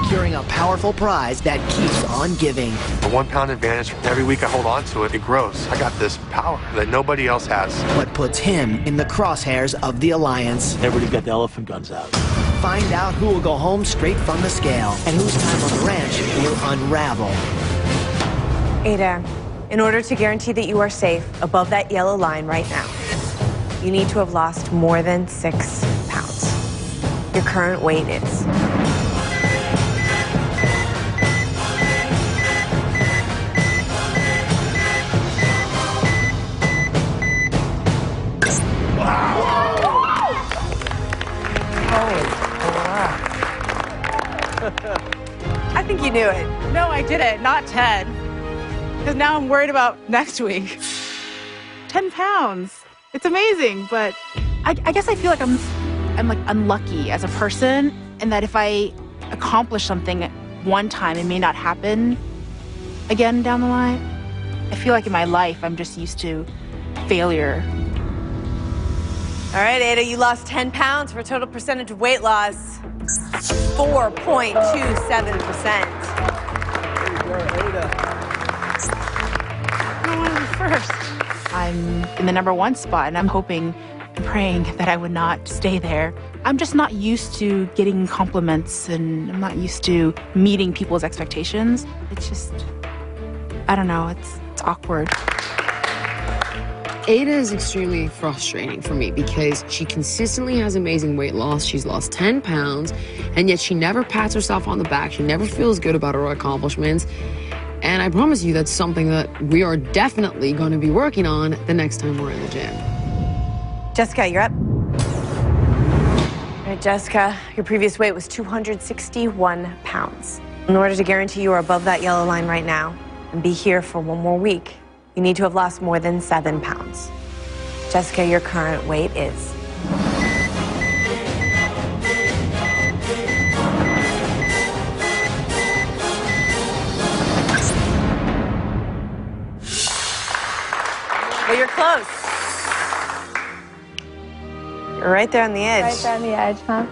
Securing a powerful prize that keeps on giving. A 1 pound advantage. Every week I hold on to it, it grows. I got this power that nobody else has. What puts him in the crosshairs of the Alliance. Everybody got the elephant guns out. Find out who will go home straight from the scale and whose time on the ranch will unravel. Ada, in order to guarantee that you are safe above that yellow line right now, you need to have lost more than 6 pounds. Your current weight is... I think you knew it. No, I didn't. Not 10. Because now I'm worried about next week. 10 pounds. It's amazing, but I guess I feel like I'm like unlucky as a person, and that if I accomplish something one time, it may not happen again down the line. I feel like in my life, I'm just used to failure. All right, Ada, you lost 10 pounds for a total percentage of weight loss, 4.27%. First. I'm in the #1 spot, and I'm hoping and praying that I would not stay there. I'm just not used to getting compliments, and I'm not used to meeting people's expectations. It's just, I don't know, it's awkward. Ada is extremely frustrating for me because she consistently has amazing weight loss. She's lost 10 pounds, and yet she never pats herself on the back. She never feels good about her accomplishments. And I promise you that's something that we are definitely going to be working on the next time we're in the gym. Jessica, you're up. All right, Jessica, your previous weight was 261 pounds. In order to guarantee you are above that yellow line right now and be here for 1 more week, you need to have lost more than 7 pounds. Jessica, your current weight is... Well, you're close. You're right there on the edge. Right there on the edge, huh?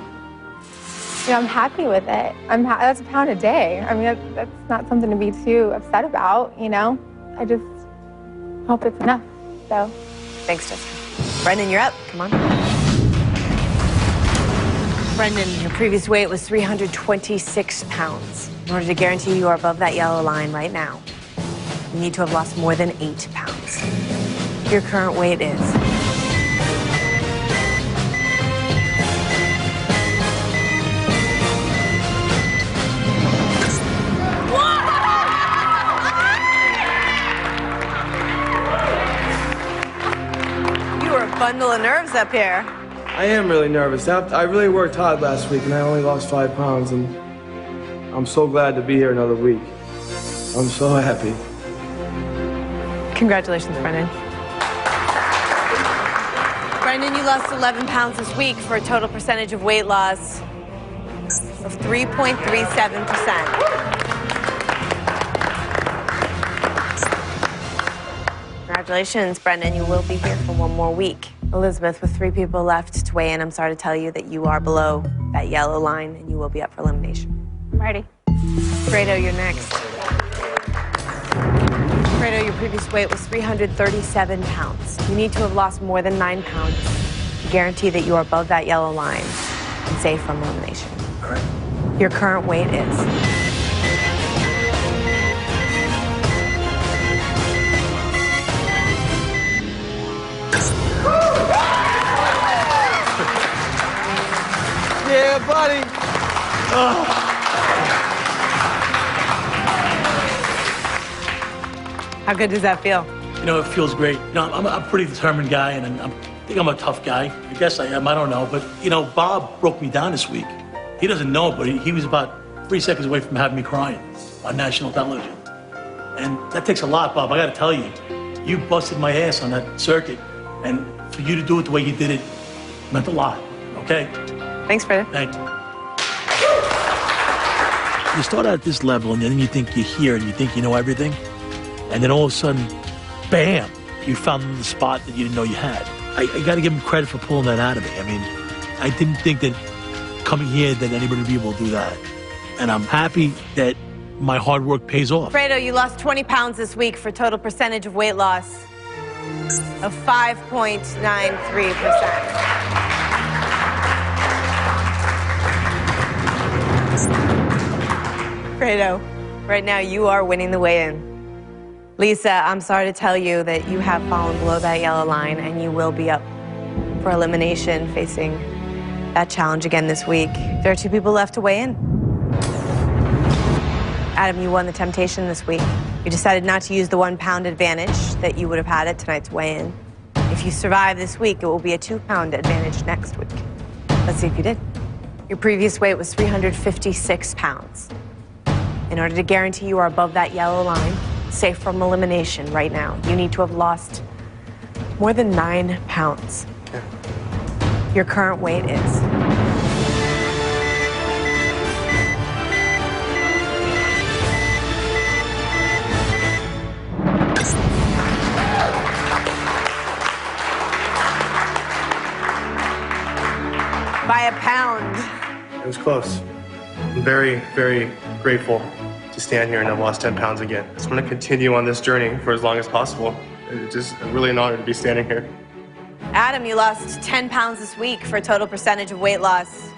You know, I'm happy with it. That's a pound a day. I mean, that's not something to be too upset about, you know? I just hope it's enough, so. Thanks, Jessica. Brendan, you're up. Come on. Brendan, your previous weight was 326 pounds. In order to guarantee you are above that yellow line right now, you need to have lost more than 8 pounds. Your current weight is... You were a bundle of nerves up here. I am really nervous. I really worked hard last week, and I only lost 5 pounds, and I'm so glad to be here another week. I'm so happy. Congratulations, Brendan. Brendan, you lost 11 pounds this week for a total percentage of weight loss of 3.37%. Congratulations, Brendan. You will be here for one more week. Elizabeth, with 3 people left to weigh in, I'm sorry to tell you that you are below that yellow line and you will be up for elimination. I'm ready. Fredo, you're next. Fredo, your previous weight was 337 pounds. You need to have lost more than 9 pounds to guarantee that you are above that yellow line and safe from elimination. All right. Your current weight is... Yeah, buddy. How good does that feel? You know, it feels great. You know, I'm a pretty determined guy, and I think I'm a tough guy. I guess I am, I don't know. But, you know, Bob broke me down this week. He doesn't know, but he was about 3 seconds away from having me crying on national television. And that takes a lot, Bob. I got to tell you, you busted my ass on that circuit. And for you to do it the way you did it meant a lot, okay? Thanks, Fredo. Thank you. You start out at this level, and then you think you're here, and you think you know everything. And then all of a sudden, bam, you found the spot that you didn't know you had. I got to give him credit for pulling that out of me. I mean, I didn't think that coming here that anybody would be able to do that. And I'm happy that my hard work pays off. Fredo, you lost 20 pounds this week for a total percentage of weight loss of 5.93%. Fredo, right now you are winning the weigh-in. Lisa, I'm sorry to tell you that you have fallen below that yellow line and you will be up for elimination facing that challenge again this week. There are 2 people left to weigh in. Adam, you won the temptation this week. You decided not to use the 1 pound advantage that you would have had at tonight's weigh-in. If you survive this week, it will be a 2 pound advantage next week. Let's see if you did. Your previous weight was 356 pounds. In order to guarantee you are above that yellow line, safe from elimination right now, you need to have lost more than 9 pounds. Yeah. Your current weight is... by a pound. It was close. I'm very, very grateful to stand here and have lost 10 pounds again. I just want to continue on this journey for as long as possible. It's just really an honor to be standing here. Adam, you lost 10 pounds this week for a total percentage of weight loss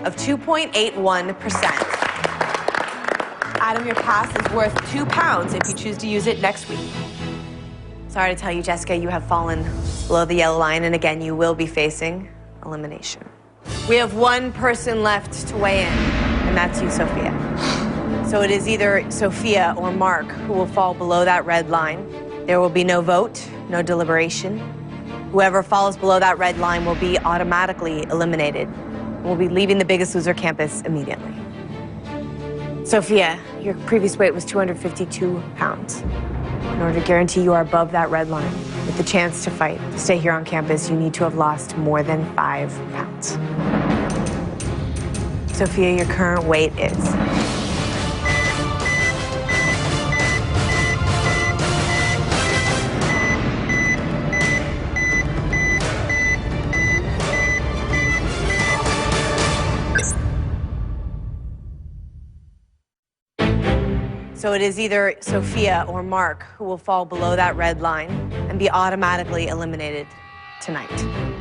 of 2.81%. Adam, your pass is worth 2 pounds if you choose to use it next week. Sorry to tell you, Jessica, you have fallen below the yellow line, and again, you will be facing elimination. We have 1 person left to weigh in, and that's you, Sophia. So it is either Sophia or Mark who will fall below that red line. There will be no vote, no deliberation. Whoever falls below that red line will be automatically eliminated and will be leaving the Biggest Loser campus immediately. Sophia, your previous weight was 252 pounds. In order to guarantee you are above that red line, with the chance to fight, to stay here on campus, you need to have lost more than 5 pounds. Sophia, your current weight is... So it is either Sophia or Mark who will fall below that red line and be automatically eliminated tonight.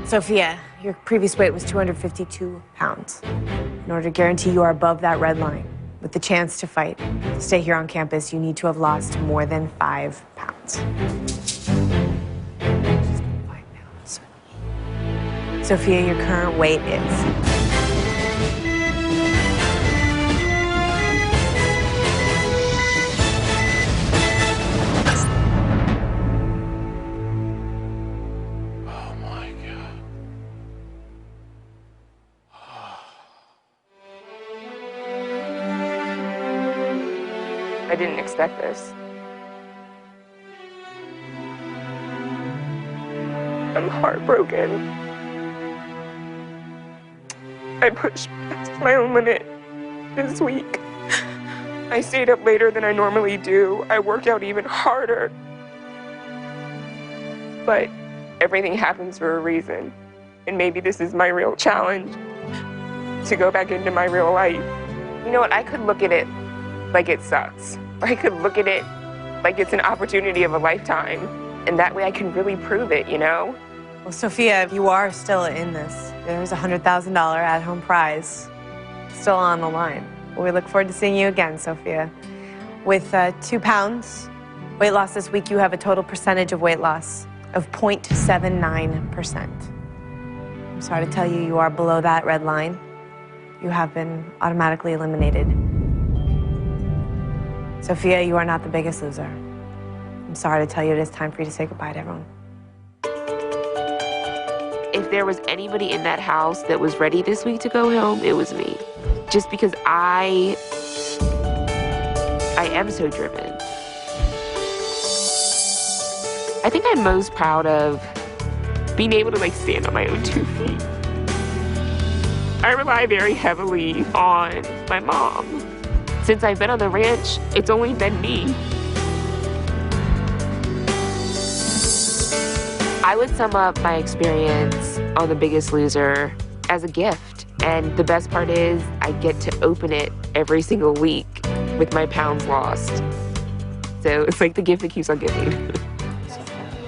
Sophia, your previous weight was 252 pounds. In order to guarantee you are above that red line, with the chance to fight, to stay here on campus, you need to have lost more than 5 pounds. Sophia, your current weight is... I didn't expect this. I'm heartbroken. I pushed past my own limit. this week. I stayed up later than I normally do. I worked out even harder. But everything happens for a reason. And maybe this is my real challenge, to go back into my real life. You know what, I could look at it like it sucks. Or I could look at it like it's an opportunity of a lifetime. And that way I can really prove it, you know? Well, Sophia, you are still in this. There's a $100,000 at-home prize still on the line. We look forward to seeing you again, Sophia. With 2 pounds weight loss this week, you have a total percentage of weight loss of 0.79%. I'm sorry to tell you, you are below that red line. You have been automatically eliminated. Sophia, you are not the biggest loser. I'm sorry to tell you, it is time for you to say goodbye to everyone. If there was anybody in that house that was ready this week to go home, it was me. Just because I am so driven. I think I'm most proud of being able to stand on my own 2 feet. I rely very heavily on my mom. Since I've been on the ranch, it's only been me. I would sum up my experience on The Biggest Loser as a gift. And the best part is I get to open it every single week with my pounds lost. So it's like the gift that keeps on giving.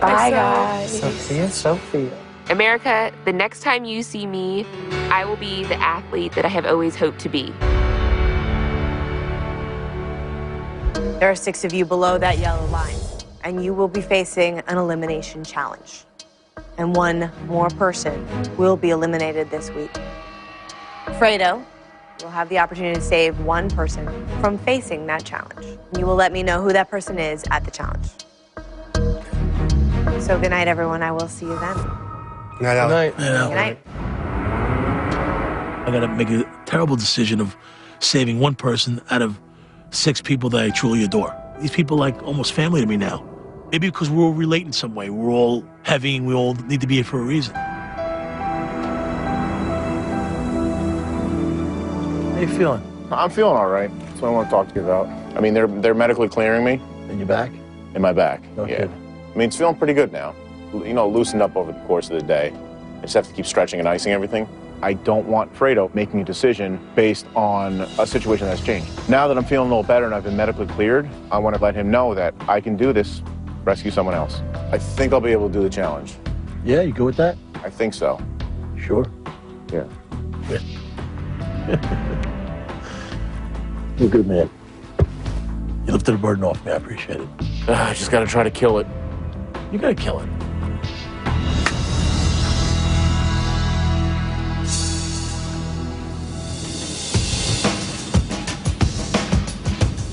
Bye, guys. Sophia. America, the next time you see me, I will be the athlete that I have always hoped to be. There are 6 of you below that yellow line, and you will be facing an elimination challenge. And 1 more person will be eliminated this week. Fredo will have the opportunity to save 1 person from facing that challenge. You will let me know who that person is at the challenge. So good night, everyone. I will see you then. Good night, Alan. Good night. I gotta make a terrible decision of saving 1 person out of 6 people that I truly adore. These people are like almost family to me now. Maybe because we're all related in some way. We're all heavy and we all need to be here for a reason. How you feeling? I'm feeling all right. That's what I want to talk to you about. I mean, they're medically clearing me. In your back? In my back, No yeah. kidding. I mean, it's feeling pretty good now. You know, loosened up over the course of the day. I just have to keep stretching and icing everything. I don't want Fredo making a decision based on a situation that's changed. Now that I'm feeling a little better and I've been medically cleared, I want to let him know that I can do this, rescue someone else. I think I'll be able to do the challenge. Yeah, you good with that? I think so. Sure. Yeah. You're a good man. You lifted a burden off me. I appreciate it. I just got to try to kill it. You gotta kill it.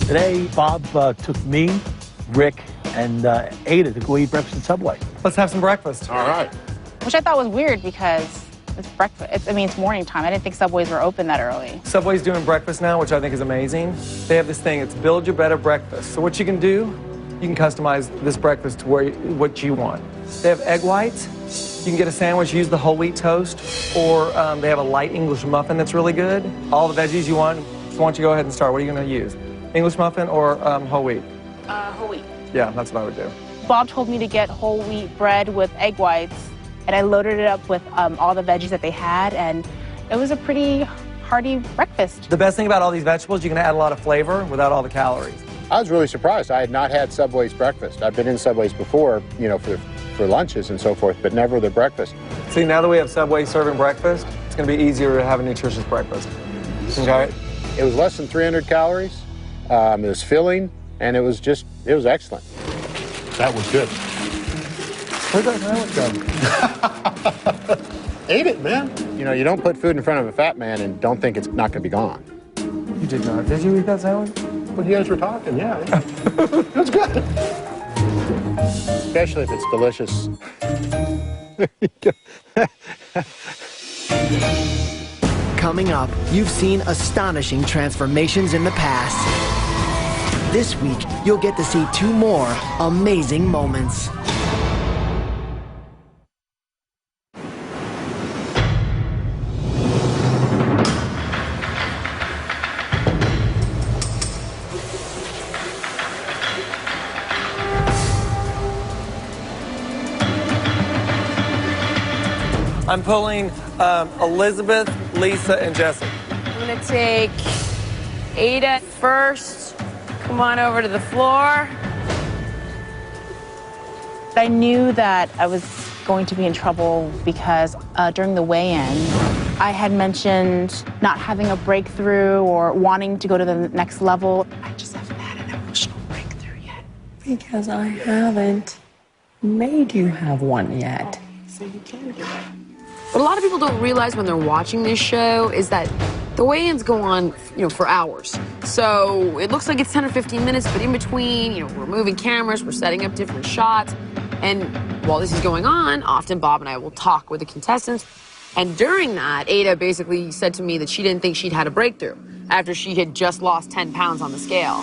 Today, Bob took me, Rick, and Ada to go eat breakfast at Subway. Let's have some breakfast. All right. Which I thought was weird because it's breakfast. It's morning time. I didn't think Subways were open that early. Subway's doing breakfast now, which I think is amazing. They have this thing, it's build your better breakfast. So what you can do, you can customize this breakfast to what you want. They have egg whites. You can get a sandwich, use the whole wheat toast, or they have a light English muffin that's really good. All the veggies you want. So why don't you go ahead and start? What are you going to use? English muffin or whole wheat? Whole wheat. Yeah, that's what I would do. Bob told me to get whole wheat bread with egg whites, and I loaded it up with all the veggies that they had, and it was a pretty hearty breakfast. The best thing about all these vegetables, you can add a lot of flavor without all the calories. I was really surprised. I had not had Subway's breakfast. I've been in Subway's before, you know, for lunches and so forth, but never the breakfast. See, now that we have Subway serving breakfast, it's going to be easier to have a nutritious breakfast. Okay? It was less than 300 calories. It was filling, and it was excellent. That was good. Where'd that sandwich go? Ate it, man. You know, you don't put food in front of a fat man and don't think it's not going to be gone. You did not. Did you eat that sandwich? When you guys were talking, yeah. That's good. Especially if it's delicious. Coming up, you've seen astonishing transformations in the past. This week, you'll get to see 2 more amazing moments. I'm pulling Elizabeth, Lisa, and Jessica. I'm gonna take Ada first. Come on over to the floor. I knew that I was going to be in trouble because during the weigh-in, I had mentioned not having a breakthrough or wanting to go to the next level. I just haven't had an emotional breakthrough yet. Because I haven't made you have one yet. So you can do it. What a lot of people don't realize when they're watching this show is that the weigh-ins go on, for hours. So it looks like it's 10 or 15 minutes, but in between, we're moving cameras, we're setting up different shots. And while this is going on, often Bob and I will talk with the contestants. And during that, Ada basically said to me that she didn't think she'd had a breakthrough after she had just lost 10 pounds on the scale.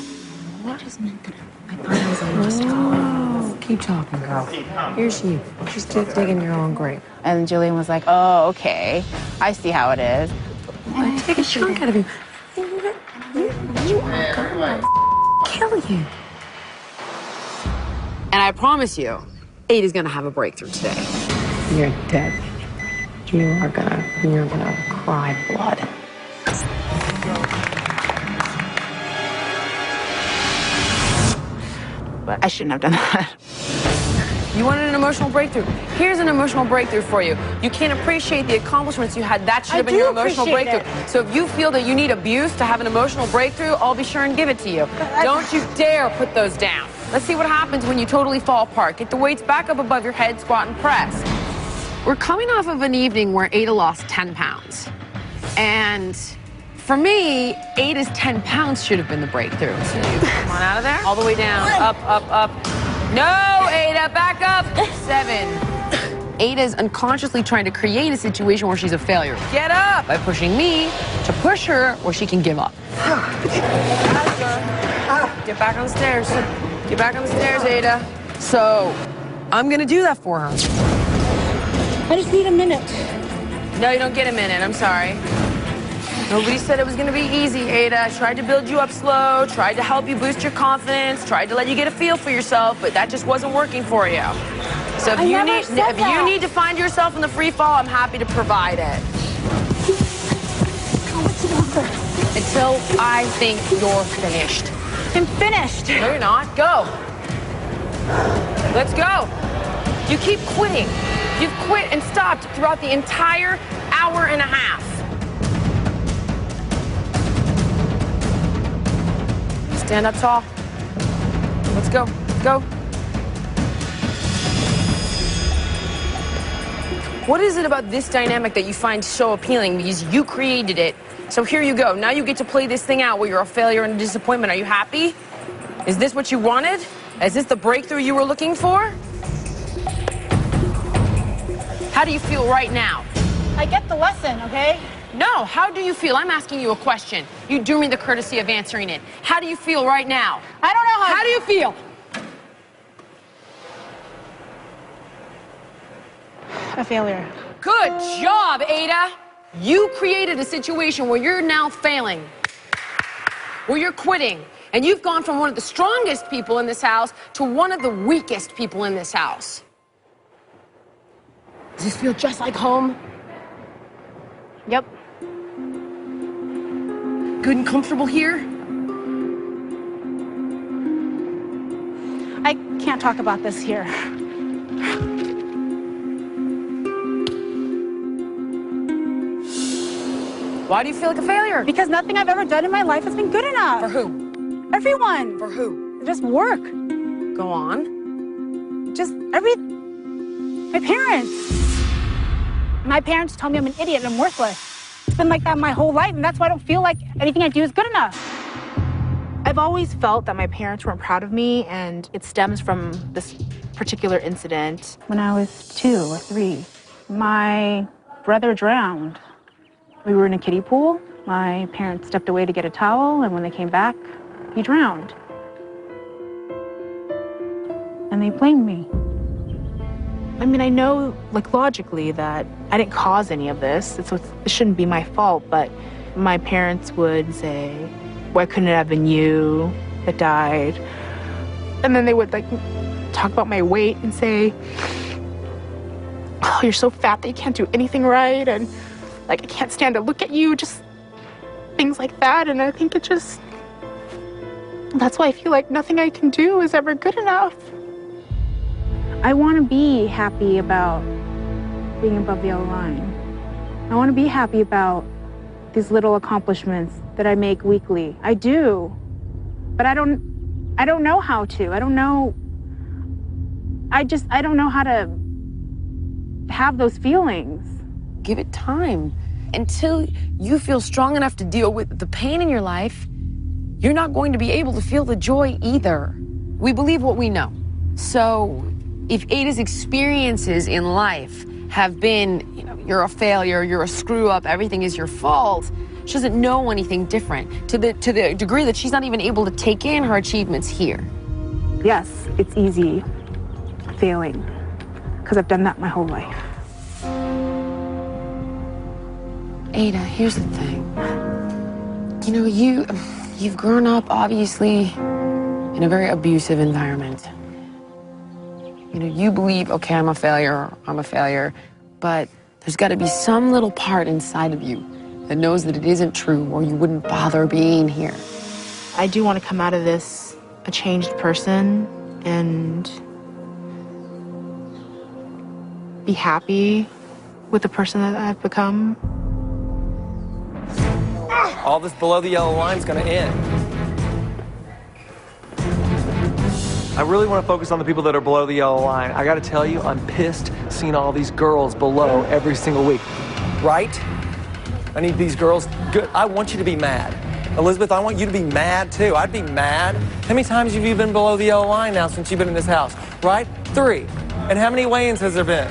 What is meant to I thought I was on just talking. Keep talking, girl. Here's you. Just keep digging your own grave. And Jillian was like, oh, okay. I see how it is. Take a chunk out of you. You are gonna kill you. And I promise you, Ada's gonna have a breakthrough today. You're dead. You're gonna cry blood. But I shouldn't have done that. You wanted an emotional breakthrough. Here's an emotional breakthrough for you. You can't appreciate the accomplishments you had. That should have been your emotional breakthrough. So if you feel that you need abuse to have an emotional breakthrough, I'll be sure and give it to you. Don't you dare put those down. Let's see what happens when you totally fall apart. Get the weights back up above your head, squat, and press. We're coming off of an evening where Ada lost 10 pounds. And for me, Ada's 10 pounds should have been the breakthrough. Come on out of there. All the way down, up, up, up. No, Ada, back up. 7. Ada's unconsciously trying to create a situation where she's a failure. Get up. By pushing me to push her where she can give up. Get back on the stairs. Get back on the stairs, Ada. So, I'm gonna do that for her. I just need a minute. No, you don't get a minute. I'm sorry. Nobody said it was going to be easy, Ada. I tried to build you up slow, tried to help you boost your confidence, tried to let you get a feel for yourself, but that just wasn't working for you. So if you need to find yourself in the free fall, I'm happy to provide it. Until I think you're finished. I'm finished. No, you're not. Go. Let's go. You keep quitting. You've quit and stopped throughout the entire hour and a half. Stand up tall. Let's go. Let's go. What is it about this dynamic that you find so appealing? Because you created it. So here you go. Now you get to play this thing out where you're a failure and a disappointment. Are you happy? Is this what you wanted? Is this the breakthrough you were looking for? How do you feel right now? I get the lesson, okay? No, how do you feel? I'm asking you a question. You do me the courtesy of answering it. How do you feel right now? I don't know How do you feel? A failure. Good job, Ada. You created a situation where you're now failing, where you're quitting, and you've gone from one of the strongest people in this house to one of the weakest people in this house. Does this feel just like home? Yep. Good and comfortable here? I can't talk about this here. Why do you feel like a failure? Because nothing I've ever done in my life has been good enough. For who? Everyone. For who? Just work. Go on. Just my parents. My parents tell me I'm an idiot and I'm worthless. It's been like that my whole life, and that's why I don't feel like anything I do is good enough. I've always felt that my parents weren't proud of me, and it stems from this particular incident. When I was 2 or 3, my brother drowned. We were in a kiddie pool. My parents stepped away to get a towel, and when they came back, he drowned. And they blamed me. I mean, I know, like, logically that I didn't cause any of this. It shouldn't be my fault, but my parents would say, why couldn't it have been you that died? And then they would, like, talk about my weight and say, oh, you're so fat that you can't do anything right, and like I can't stand to look at you, just things like that. And I think that's why I feel like nothing I can do is ever good enough. I want to be happy about being above the yellow line. I want to be happy about these little accomplishments that I make weekly. I do, but I don't know how to. I don't know how to have those feelings. Give it time. Until you feel strong enough to deal with the pain in your life, you're not going to be able to feel the joy either. We believe what we know. So if Ada's experiences in life have been, you're a failure, you're a screw up, everything is your fault, she doesn't know anything different to the degree that she's not even able to take in her achievements here. Yes, it's easy failing, because I've done that my whole life. Ada, here's the thing. You've grown up, obviously, in a very abusive environment. You believe, okay, I'm a failure, but there's got to be some little part inside of you that knows that it isn't true, or you wouldn't bother being here. I do want to come out of this a changed person and be happy with the person that I've become. All this below the yellow line is going to end. I really want to focus on the people that are below the yellow line. I got to tell you, I'm pissed seeing all these girls below every single week. Right? I need these girls good. I want you to be mad. Elizabeth, I want you to be mad too. I'd be mad. How many times have you been below the yellow line now since you've been in this house? Right? 3. And how many weigh-ins has there been?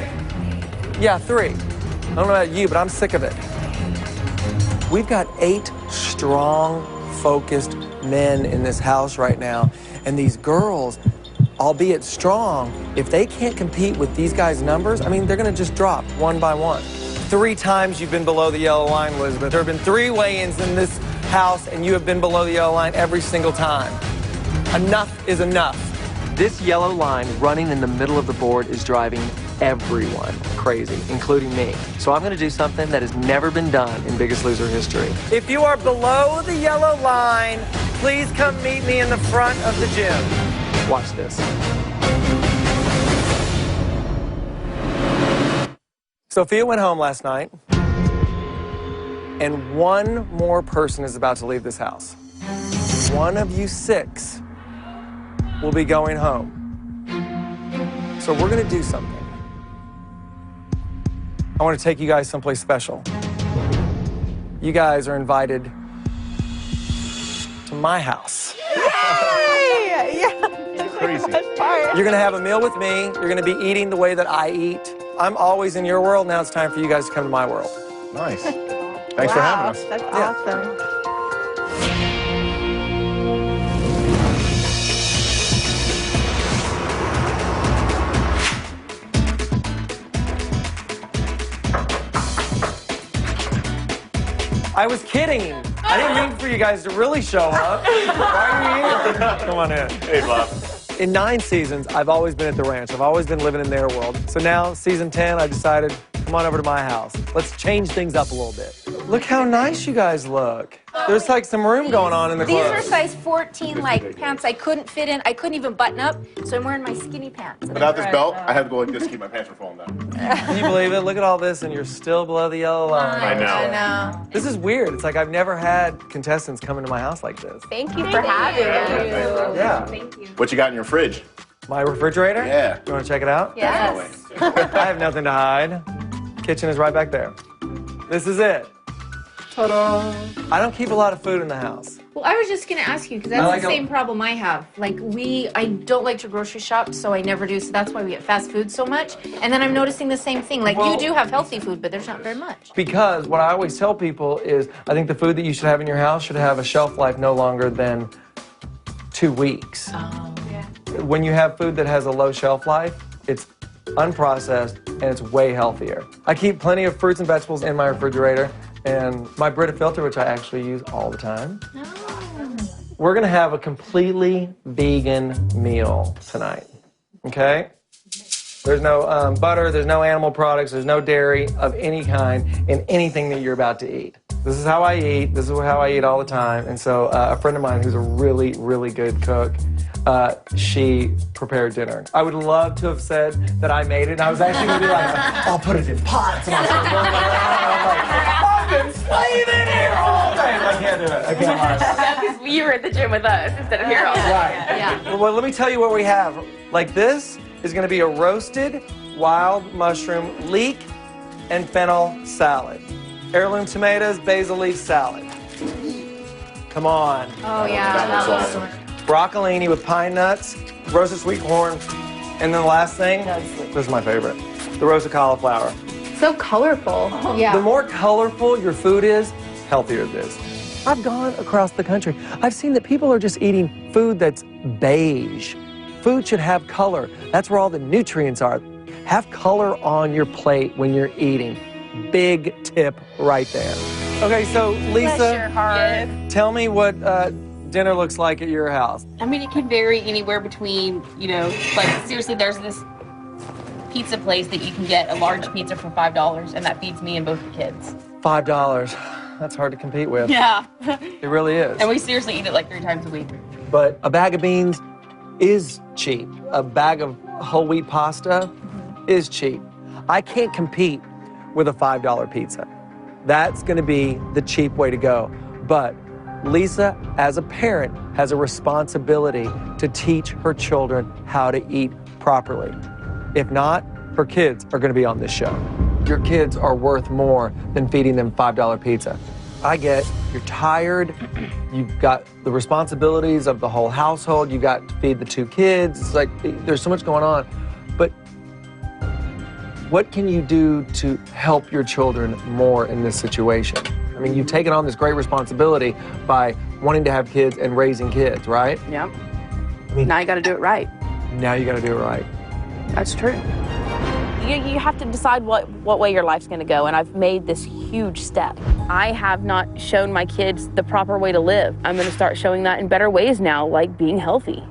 Yeah, 3. I don't know about you, but I'm sick of it. We've got 8 strong, focused men in this house right now. And these girls, albeit strong, if they can't compete with these guys' numbers, I mean, they're going to just drop one by one. 3 times you've been below the yellow line, Elizabeth. There have been 3 weigh-ins in this house, and you have been below the yellow line every single time. Enough is enough. This yellow line running in the middle of the board is driving everyone crazy, including me. So I'm going to do something that has never been done in Biggest Loser history. If you are below the yellow line, please come meet me in the front of the gym. Watch this. Sophia went home last night, and one more person is about to leave this house. One of you 6 will be going home. So we're going to do something. I want to take you guys someplace special. You guys are invited to my house. Yay! Yeah. Crazy. You're going to have a meal with me. You're going to be eating the way that I eat. I'm always in your world. Now it's time for you guys to come to my world. Nice. Thanks for having us. That's awesome. I was kidding. I didn't mean for you guys to really show up. Why are you here? Come on in. Hey, Bob. In 9 seasons, I've always been at the ranch. I've always been living in their world. So now, season 10, I decided, come on over to my house. Let's change things up a little bit. Look how nice you guys look. There's like some room going on in the These clothes. are size 14, like pants I couldn't fit in. I couldn't even button up, so I'm wearing my skinny pants. Without this belt, I had to go like this to keep my pants from falling down. Can you believe it? Look at all this, and you're still below the yellow line. I know. I know. This is weird. It's like I've never had contestants come into my house like this. Thank you for having me. Yeah. Thank you. What you got in your fridge? My refrigerator? Yeah. You want to check it out? Yes. I have nothing to hide. Kitchen is right back there. This is it. Ta-da! I don't keep a lot of food in the house. Well, I was just going to ask you, because that's the same problem I have. Like, I don't like to grocery shop, so I never do, so that's why we get fast food so much. And then I'm noticing the same thing. Like, you do have healthy food, but there's not very much. Because what I always tell people is, I think the food that you should have in your house should have a shelf life no longer than 2 weeks. Oh, yeah. When you have food that has a low shelf life, it's unprocessed and it's way healthier. I keep plenty of fruits and vegetables in my refrigerator, and my Brita filter, which I actually use all the time. We're gonna have a completely vegan meal tonight, okay? There's no butter, there's no animal products, there's no dairy of any kind in anything that you're about to eat. This is how I eat. This is how I eat all the time. And so a friend of mine who's a really, really good cook, she prepared dinner. I would love to have said that I made it. And I was actually going to be like, I'll put it in pots. And I was running around. I've been slaving here all day. I can't do it. I can't. Because you were at the gym with us instead of here all day. Right. Yeah. Well, let me tell you what we have. Like this is going to be a roasted wild mushroom leek and fennel salad. Heirloom tomatoes, basil leaf salad. Come on. Oh, yeah. That was awesome. Broccolini with pine nuts, roasted sweet corn, and then the last thing, this is my favorite, the roasted cauliflower. So colorful. Yeah. The more colorful your food is, healthier it is. I've gone across the country. I've seen that people are just eating food that's beige. Food should have color. That's where all the nutrients are. Have color on your plate when you're eating. Big tip right there. Okay, so Lisa, Bless your heart. tell me what dinner looks like at your house. I mean, it can vary anywhere between, like seriously, there's this pizza place that you can get a large pizza for $5, and that feeds me and both the kids. $5. That's hard to compete with. Yeah. It really is. And we seriously eat it like 3 times a week. But a bag of beans is cheap. A bag of whole wheat pasta is cheap. I can't compete with a $5 pizza. That's going to be the cheap way to go. But Lisa, as a parent, has a responsibility to teach her children how to eat properly. If not, her kids are going to be on this show. Your kids are worth more than feeding them $5 pizza. I get you're tired, you've got the responsibilities of the whole household, you've got to feed the 2 kids, it's like there's so much going on. But what can you do to help your children more in this situation? I mean, you've taken on this great responsibility by wanting to have kids and raising kids, right? Yep. Now you got to do it right. Now you got to do it right. That's true. You have to decide what way your life's going to go, and I've made this huge step. I have not shown my kids the proper way to live. I'm going to start showing that in better ways now, like being healthy.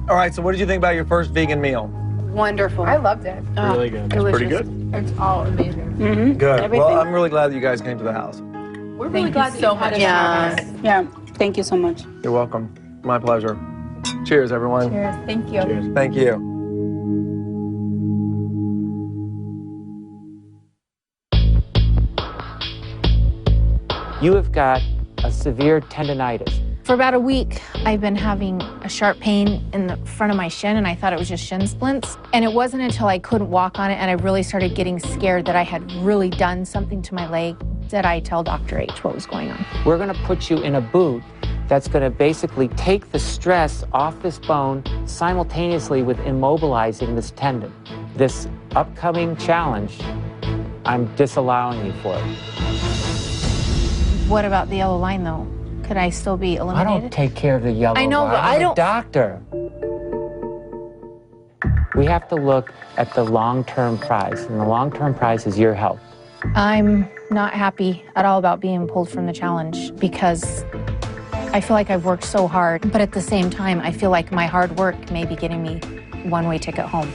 All right, so what did you think about your first vegan meal? Wonderful. I loved it. Really good. Delicious. Pretty good. It's all amazing. Good. Everything. Well, I'm really glad that you guys came to the house. We're really glad that you had us. Yeah. Thank you so much. You're welcome. My pleasure. Cheers, everyone. Cheers. Thank you. Cheers. Thank you. You have got a severe tendonitis. For about a week, I've been having a sharp pain in the front of my shin, and I thought it was just shin splints. And it wasn't until I couldn't walk on it and I really started getting scared that I had really done something to my leg that I tell Dr. H what was going on. We're going to put you in a boot that's going to basically take the stress off this bone simultaneously with immobilizing this tendon. This upcoming challenge, I'm disallowing you for it. What about the yellow line, though? Could I still be I eliminated? don't take care of the yellow I know, line. but I I'm don't- a doctor. We have to look at the long-term prize, and the long-term prize is your health. I'm not happy at all about being pulled from the challenge because I feel like I've worked so hard, but at the same time, I feel like my hard work may be getting me one-way ticket home.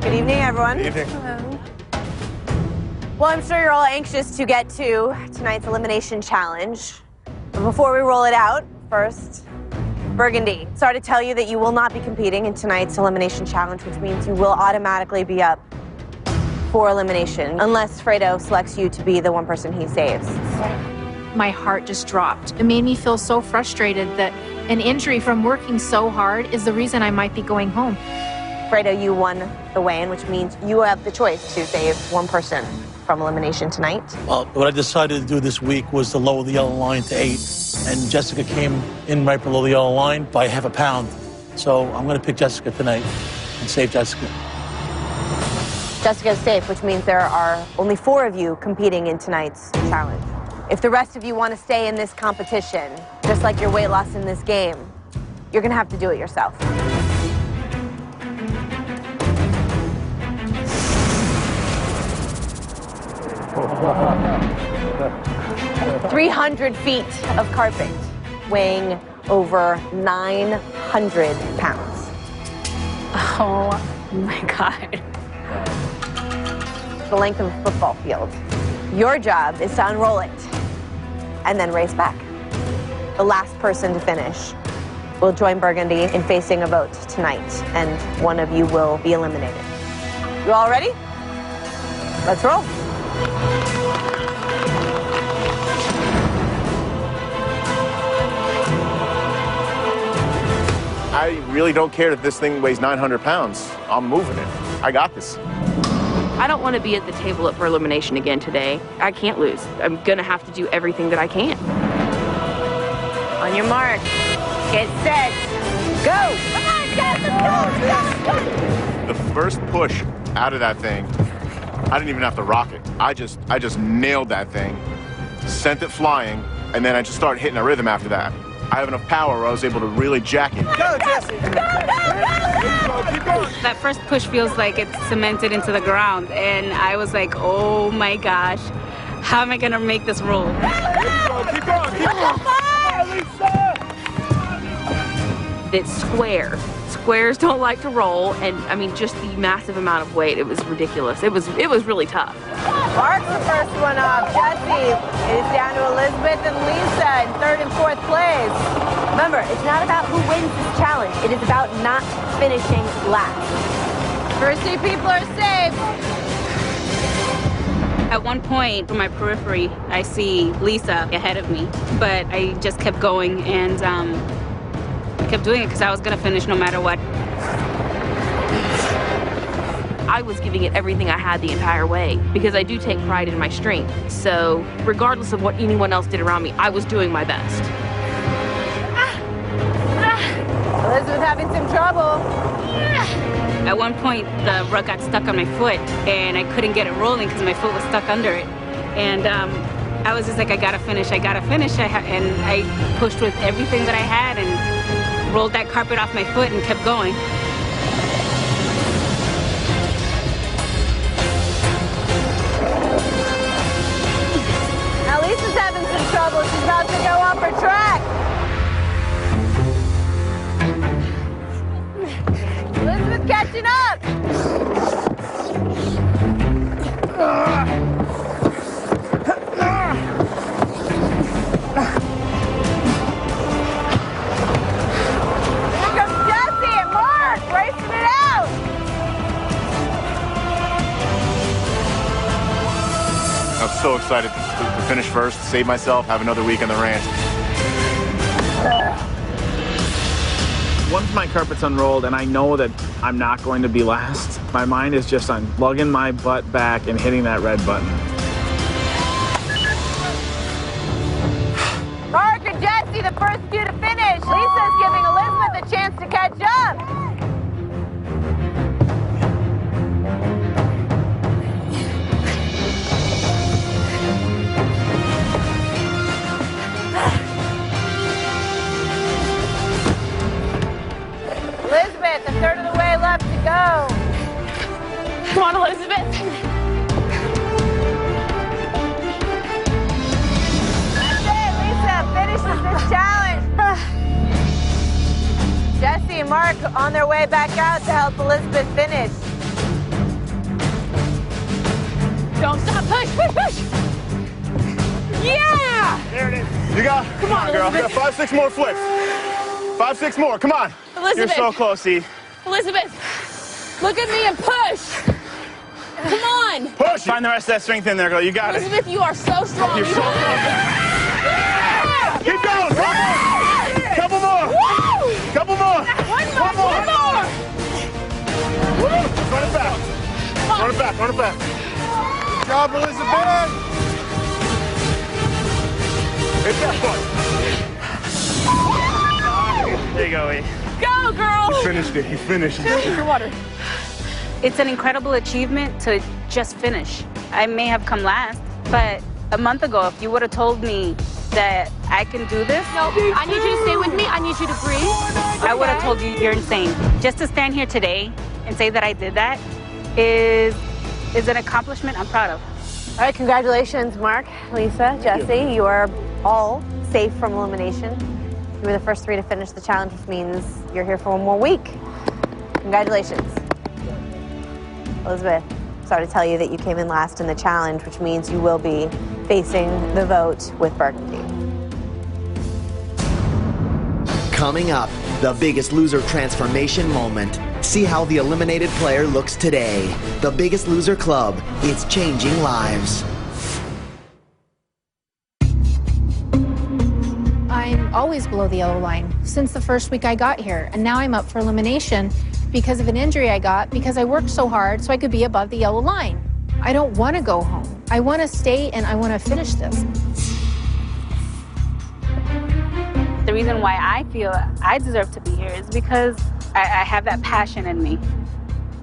Good evening, everyone. Good evening. Hello. Well, I'm sure you're all anxious to get to tonight's elimination challenge. But before we roll it out, first, Burgundy. Sorry to tell you that you will not be competing in tonight's elimination challenge, which means you will automatically be up for elimination, unless Fredo selects you to be the one person he saves. My heart just dropped. It made me feel so frustrated that an injury from working so hard is the reason I might be going home. Fredo, you won the weigh-in, which means you have the choice to save one person from elimination tonight. Well, what I decided to do this week was to lower the yellow line to 8, and Jessica came in right below the yellow line by ½ a pound. So I'm going to pick Jessica tonight and save Jessica. Jessica's safe, which means there are only 4 of you competing in tonight's challenge. If the rest of you want to stay in this competition, just like your weight loss in this game, you're going to have to do it yourself. 300 feet of carpet, weighing over 900 pounds. Oh my God. The length of a football field. Your job is to unroll it and then race back. The last person to finish will join Burgundy in facing a vote tonight, and one of you will be eliminated. You all ready? Let's roll. I really don't care if this thing weighs 900 pounds. I'm moving it. I got this. I don't want to be at the table up for elimination again today. I can't lose. I'm gonna have to do everything that I can. On your mark, get set, go! Come on, guys, let's go! The first push out of that thing, I didn't even have to rock it. I just nailed that thing, sent it flying, and then I just started hitting a rhythm after that. I have enough power where I was able to really jack it. Go, Jesse! Keep going! That first push feels like it's cemented into the ground, and I was like, oh my gosh, how am I gonna make this roll? Keep going! Keep going! It's square. Squares don't like to roll, and I mean, just the massive amount of weight, it was ridiculous. It was really tough. Mark's the first one off. Jesse is down to Elizabeth and Lisa in third and fourth place. Remember, it's not about who wins this challenge. It is about not finishing last. First two people are safe. At one point, from my periphery, I see Lisa ahead of me, but I just kept going and kept doing it because I was gonna finish no matter what. I was giving it everything I had the entire way because I do take pride in my strength. So regardless of what anyone else did around me, I was doing my best. Elizabeth having some trouble. At one point, the rug got stuck on my foot and I couldn't get it rolling because my foot was stuck under it. And I was just like, I gotta finish. And I pushed with everything that I had and rolled that carpet off my foot and kept going. Now Lisa's having some trouble. She's about to go off her track. Elizabeth catching up. I'm so excited to finish first, save myself, have another week on the ranch. Once my carpet's unrolled and I know that I'm not going to be last, my mind is just on lugging my butt back and hitting that red button. Mark and Jesse, the first two to finish. Lisa's giving Elizabeth a chance to catch up. Elizabeth, a third of the way left to go. Come on, Elizabeth. That's it, Lisa finishes this challenge. Jesse and Mark on their way back out to help Elizabeth finish. Don't stop, push, push, push. Yeah! There it is. You got, come on, girl. You got 5, 6 more flips. 5, 6 more, come on. Elizabeth. You're so close, E. Elizabeth, look at me and push. Come on. Push. Find the rest of that strength in there, girl. You got Elizabeth, you are so strong. You're so strong. Yeah! Keep going. Couple more. Woo! Couple more. One more. Woo! Run it back. Run it back. Run it back. Good job, Elizabeth. Hit that one. There you go, E. Go, girl. He finished it. He finished it. Drink your water. It's an incredible achievement to just finish. I may have come last, but a month ago, if you would have told me that I can do this. No, I need you to stay with me. I need you to breathe. I would have told you you're insane. Just to stand here today and say that I did that is an accomplishment I'm proud of. All right, congratulations, Mark, Lisa, Jesse. You are all safe from elimination. You were the first 3 to finish the challenge, which means you're here for 1 more week. Congratulations. Elizabeth, sorry to tell you that you came in last in the challenge, which means you will be facing the vote with Burgundy. Coming up, the Biggest Loser transformation moment. See how the eliminated player looks today. The Biggest Loser Club. It's changing lives. I'm always below the yellow line since the first week I got here, and now I'm up for elimination because of an injury I got because I worked so hard so I could be above the yellow line. I don't want to go home. I want to stay and I want to finish this. The reason why I feel I deserve to be here is because I have that passion in me.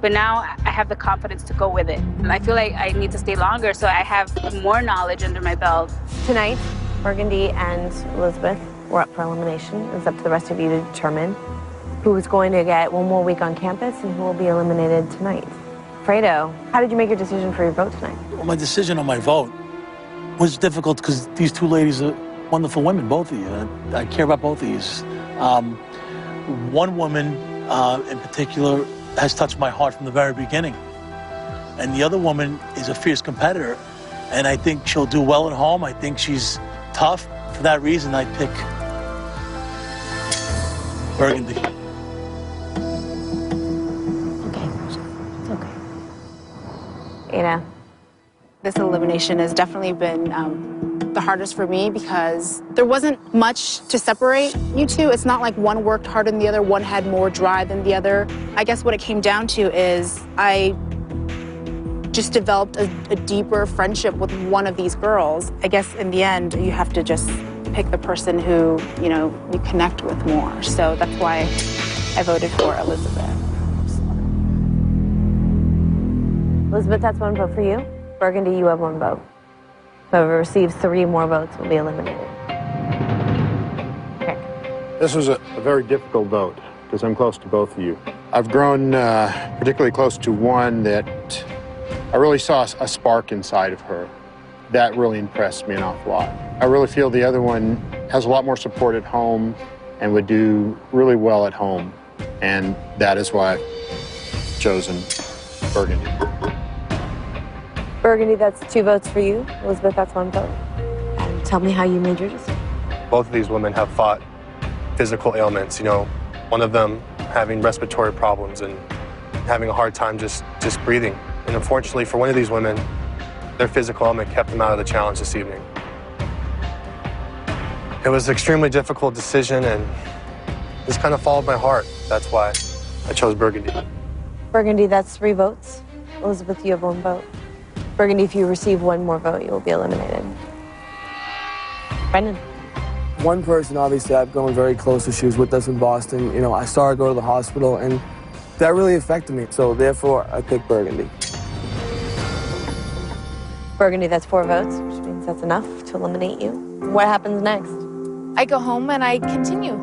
But now I have the confidence to go with it. And I feel like I need to stay longer so I have more knowledge under my belt. Tonight, Burgundy and Elizabeth were up for elimination. It's up to the rest of you to determine who is going to get 1 more week on campus and who will be eliminated tonight. Fredo, how did you make your decision for your vote tonight? Well, my decision on my vote was difficult because these 2 ladies are wonderful women, both of you. I care about both of you. One woman in particular has touched my heart from the very beginning. And the other woman is a fierce competitor. And I think she'll do well at home. I think she's tough. For that reason, I pick Burgundy. It's okay. Ada. This elimination has definitely been the hardest for me because there wasn't much to separate you two. It's not like one worked harder than the other, one had more drive than the other. I guess what it came down to is I just developed a deeper friendship with one of these girls. I guess in the end, you have to just pick the person who, you connect with more. So that's why I voted for Elizabeth. Elizabeth, that's 1 vote for you. Burgundy, you have 1 vote. Whoever receives 3 more votes will be eliminated. Okay. This was a very difficult vote because I'm close to both of you. I've grown particularly close to one that I really saw a spark inside of her. That really impressed me an awful lot. I really feel the other one has a lot more support at home and would do really well at home. And that is why I've chosen Burgundy. Burgundy, that's 2 votes for you. Elizabeth, that's 1 vote. And tell me how you made your decision. Both of these women have fought physical ailments, one of them having respiratory problems and having a hard time just breathing. And unfortunately for one of these women, their physical ailment kept them out of the challenge this evening. It was an extremely difficult decision and this kind of followed my heart. That's why I chose Burgundy. Burgundy, that's 3 votes. Elizabeth, you have 1 vote. Burgundy, if you receive 1 more vote, you will be eliminated. Brendan. One person, obviously, I've grown very close to. She was with us in Boston. I saw her go to the hospital, and that really affected me. So, therefore, I picked Burgundy. Burgundy, that's 4 votes, which means that's enough to eliminate you. What happens next? I go home and I continue.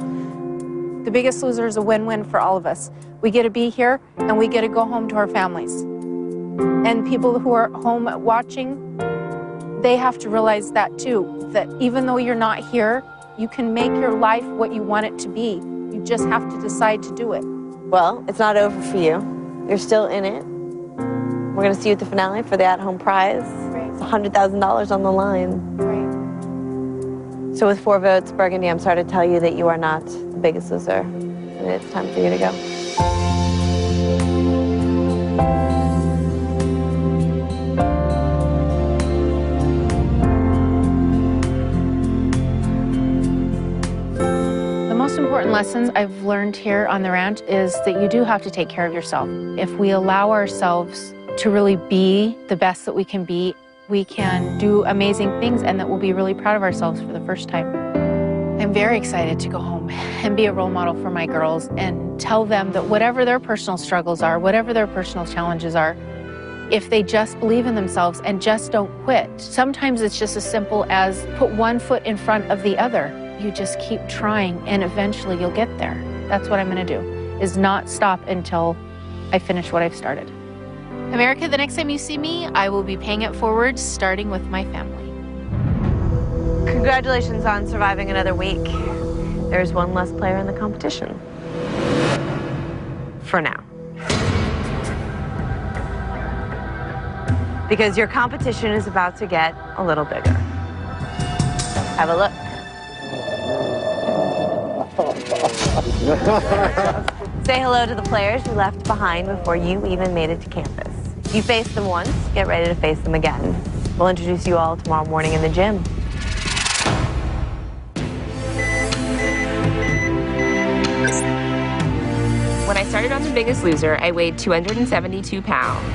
The Biggest Loser is a win-win for all of us. We get to be here, and we get to go home to our families. And people who are home watching, they have to realize that too, that even though you're not here, you can make your life what you want it to be. You just have to decide to do it. Well, it's not over for you. You're still in it. We're going to see you at the finale for the at-home prize. Right. It's $100,000 on the line. Right. So with 4 votes, Burgundy, I'm sorry to tell you that you are not the Biggest Loser. And it's time for you to go. The most important lessons I've learned here on the ranch is that you do have to take care of yourself. If we allow ourselves to really be the best that we can be, we can do amazing things and that we'll be really proud of ourselves for the first time. I'm very excited to go home and be a role model for my girls and tell them that whatever their personal struggles are, whatever their personal challenges are, if they just believe in themselves and just don't quit. Sometimes it's just as simple as put 1 foot in front of the other. You just keep trying and eventually you'll get there. That's what I'm gonna do, is not stop until I finish what I've started. America, the next time you see me, I will be paying it forward, starting with my family. Congratulations on surviving another week. There's one less player in the competition. For now. Because your competition is about to get a little bigger. Have a look. Say hello to the players we left behind before you even made it to campus. You faced them once, get ready to face them again. We'll introduce you all tomorrow morning in the gym. When I started on The Biggest Loser, I weighed 272 pounds.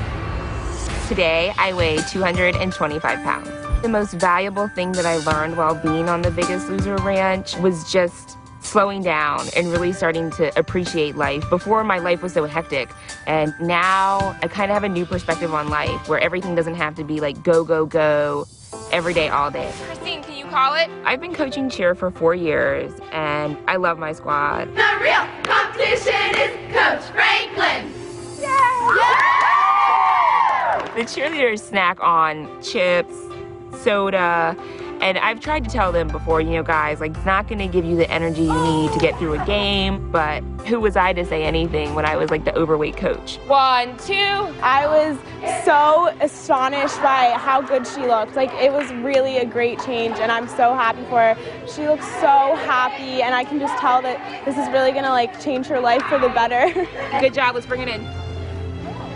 Today, I weigh 225 pounds. The most valuable thing that I learned while being on The Biggest Loser ranch was just slowing down and really starting to appreciate life. Before, my life was so hectic, and now I kind of have a new perspective on life where everything doesn't have to be like go, go, go every day, all day. Christine, can you call it? I've been coaching cheer for 4 years, and I love my squad. The real competition is Coach Franklin. The cheerleaders snack on chips, soda, and I've tried to tell them before, you know, guys, like, it's not going to give you the energy you need to get through a game, but who was I to say anything when I was like the overweight coach? 1, 2. I was so astonished by how good she looked. Like, it was really a great change, and I'm so happy for her. She looks so happy, and I can just tell that this is really going to, like, change her life for the better. Good job. Let's bring it in.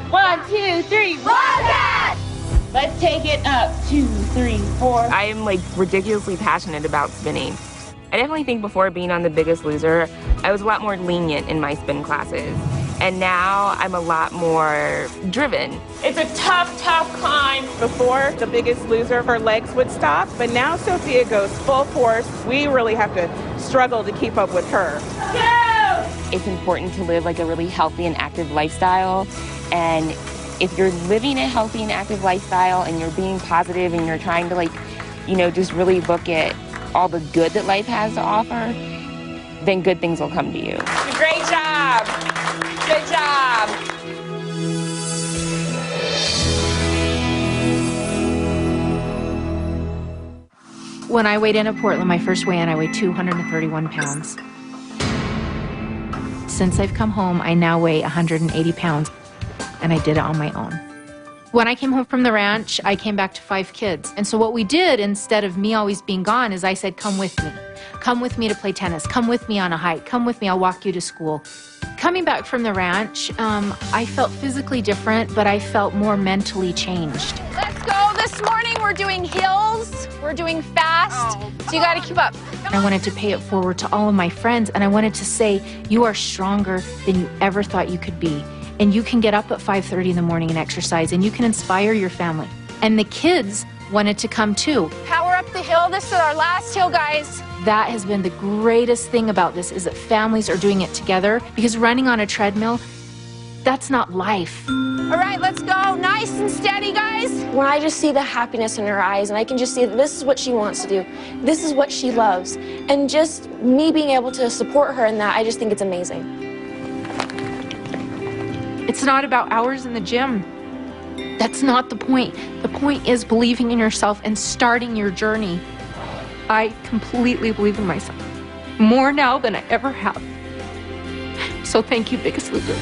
1, 2, 3. Wildcat! Let's take it up. 2, 3, 4. I am like ridiculously passionate about spinning. I definitely think before being on The Biggest Loser, I was a lot more lenient in my spin classes. And now I'm a lot more driven. It's a tough, tough climb. Before The Biggest Loser, her legs would stop, but now Sophia goes full force. We really have to struggle to keep up with her. It's important to live like a really healthy and active lifestyle. And if you're living a healthy and active lifestyle and you're being positive and you're trying to, like, you know, just really look at all the good that life has to offer, then good things will come to you. Great job. Good job. When I weighed in at Portland, my first weigh-in, I weighed 231 pounds. Since I've come home, I now weigh 180 pounds, and I did it on my own. When I came home from the ranch, I came back to 5 kids. And so what we did, instead of me always being gone, is I said, come with me. Come with me to play tennis. Come with me on a hike. Come with me, I'll walk you to school. Coming back from the ranch, I felt physically different, but I felt more mentally changed. Let's go. This morning we're doing hills. We're doing fast. So you got to keep up. I wanted to pay it forward to all of my friends, and I wanted to say, you are stronger than you ever thought you could be. And you can get up at 5:30 in the morning and exercise, and you can inspire your family. And the kids wanted to come too. Power up the hill. This is our last hill, guys. That has been the greatest thing about this, is that families are doing it together, because running on a treadmill, that's not life. All right, let's go. Nice and steady, guys. When I just see the happiness in her eyes, and I can just see that this is what she wants to do, this is what she loves, and just me being able to support her in that, I just think it's amazing. It's not about hours in the gym. That's not the point. The point is believing in yourself and starting your journey. I completely believe in myself, more now than I ever have. So thank you, Biggest Loser.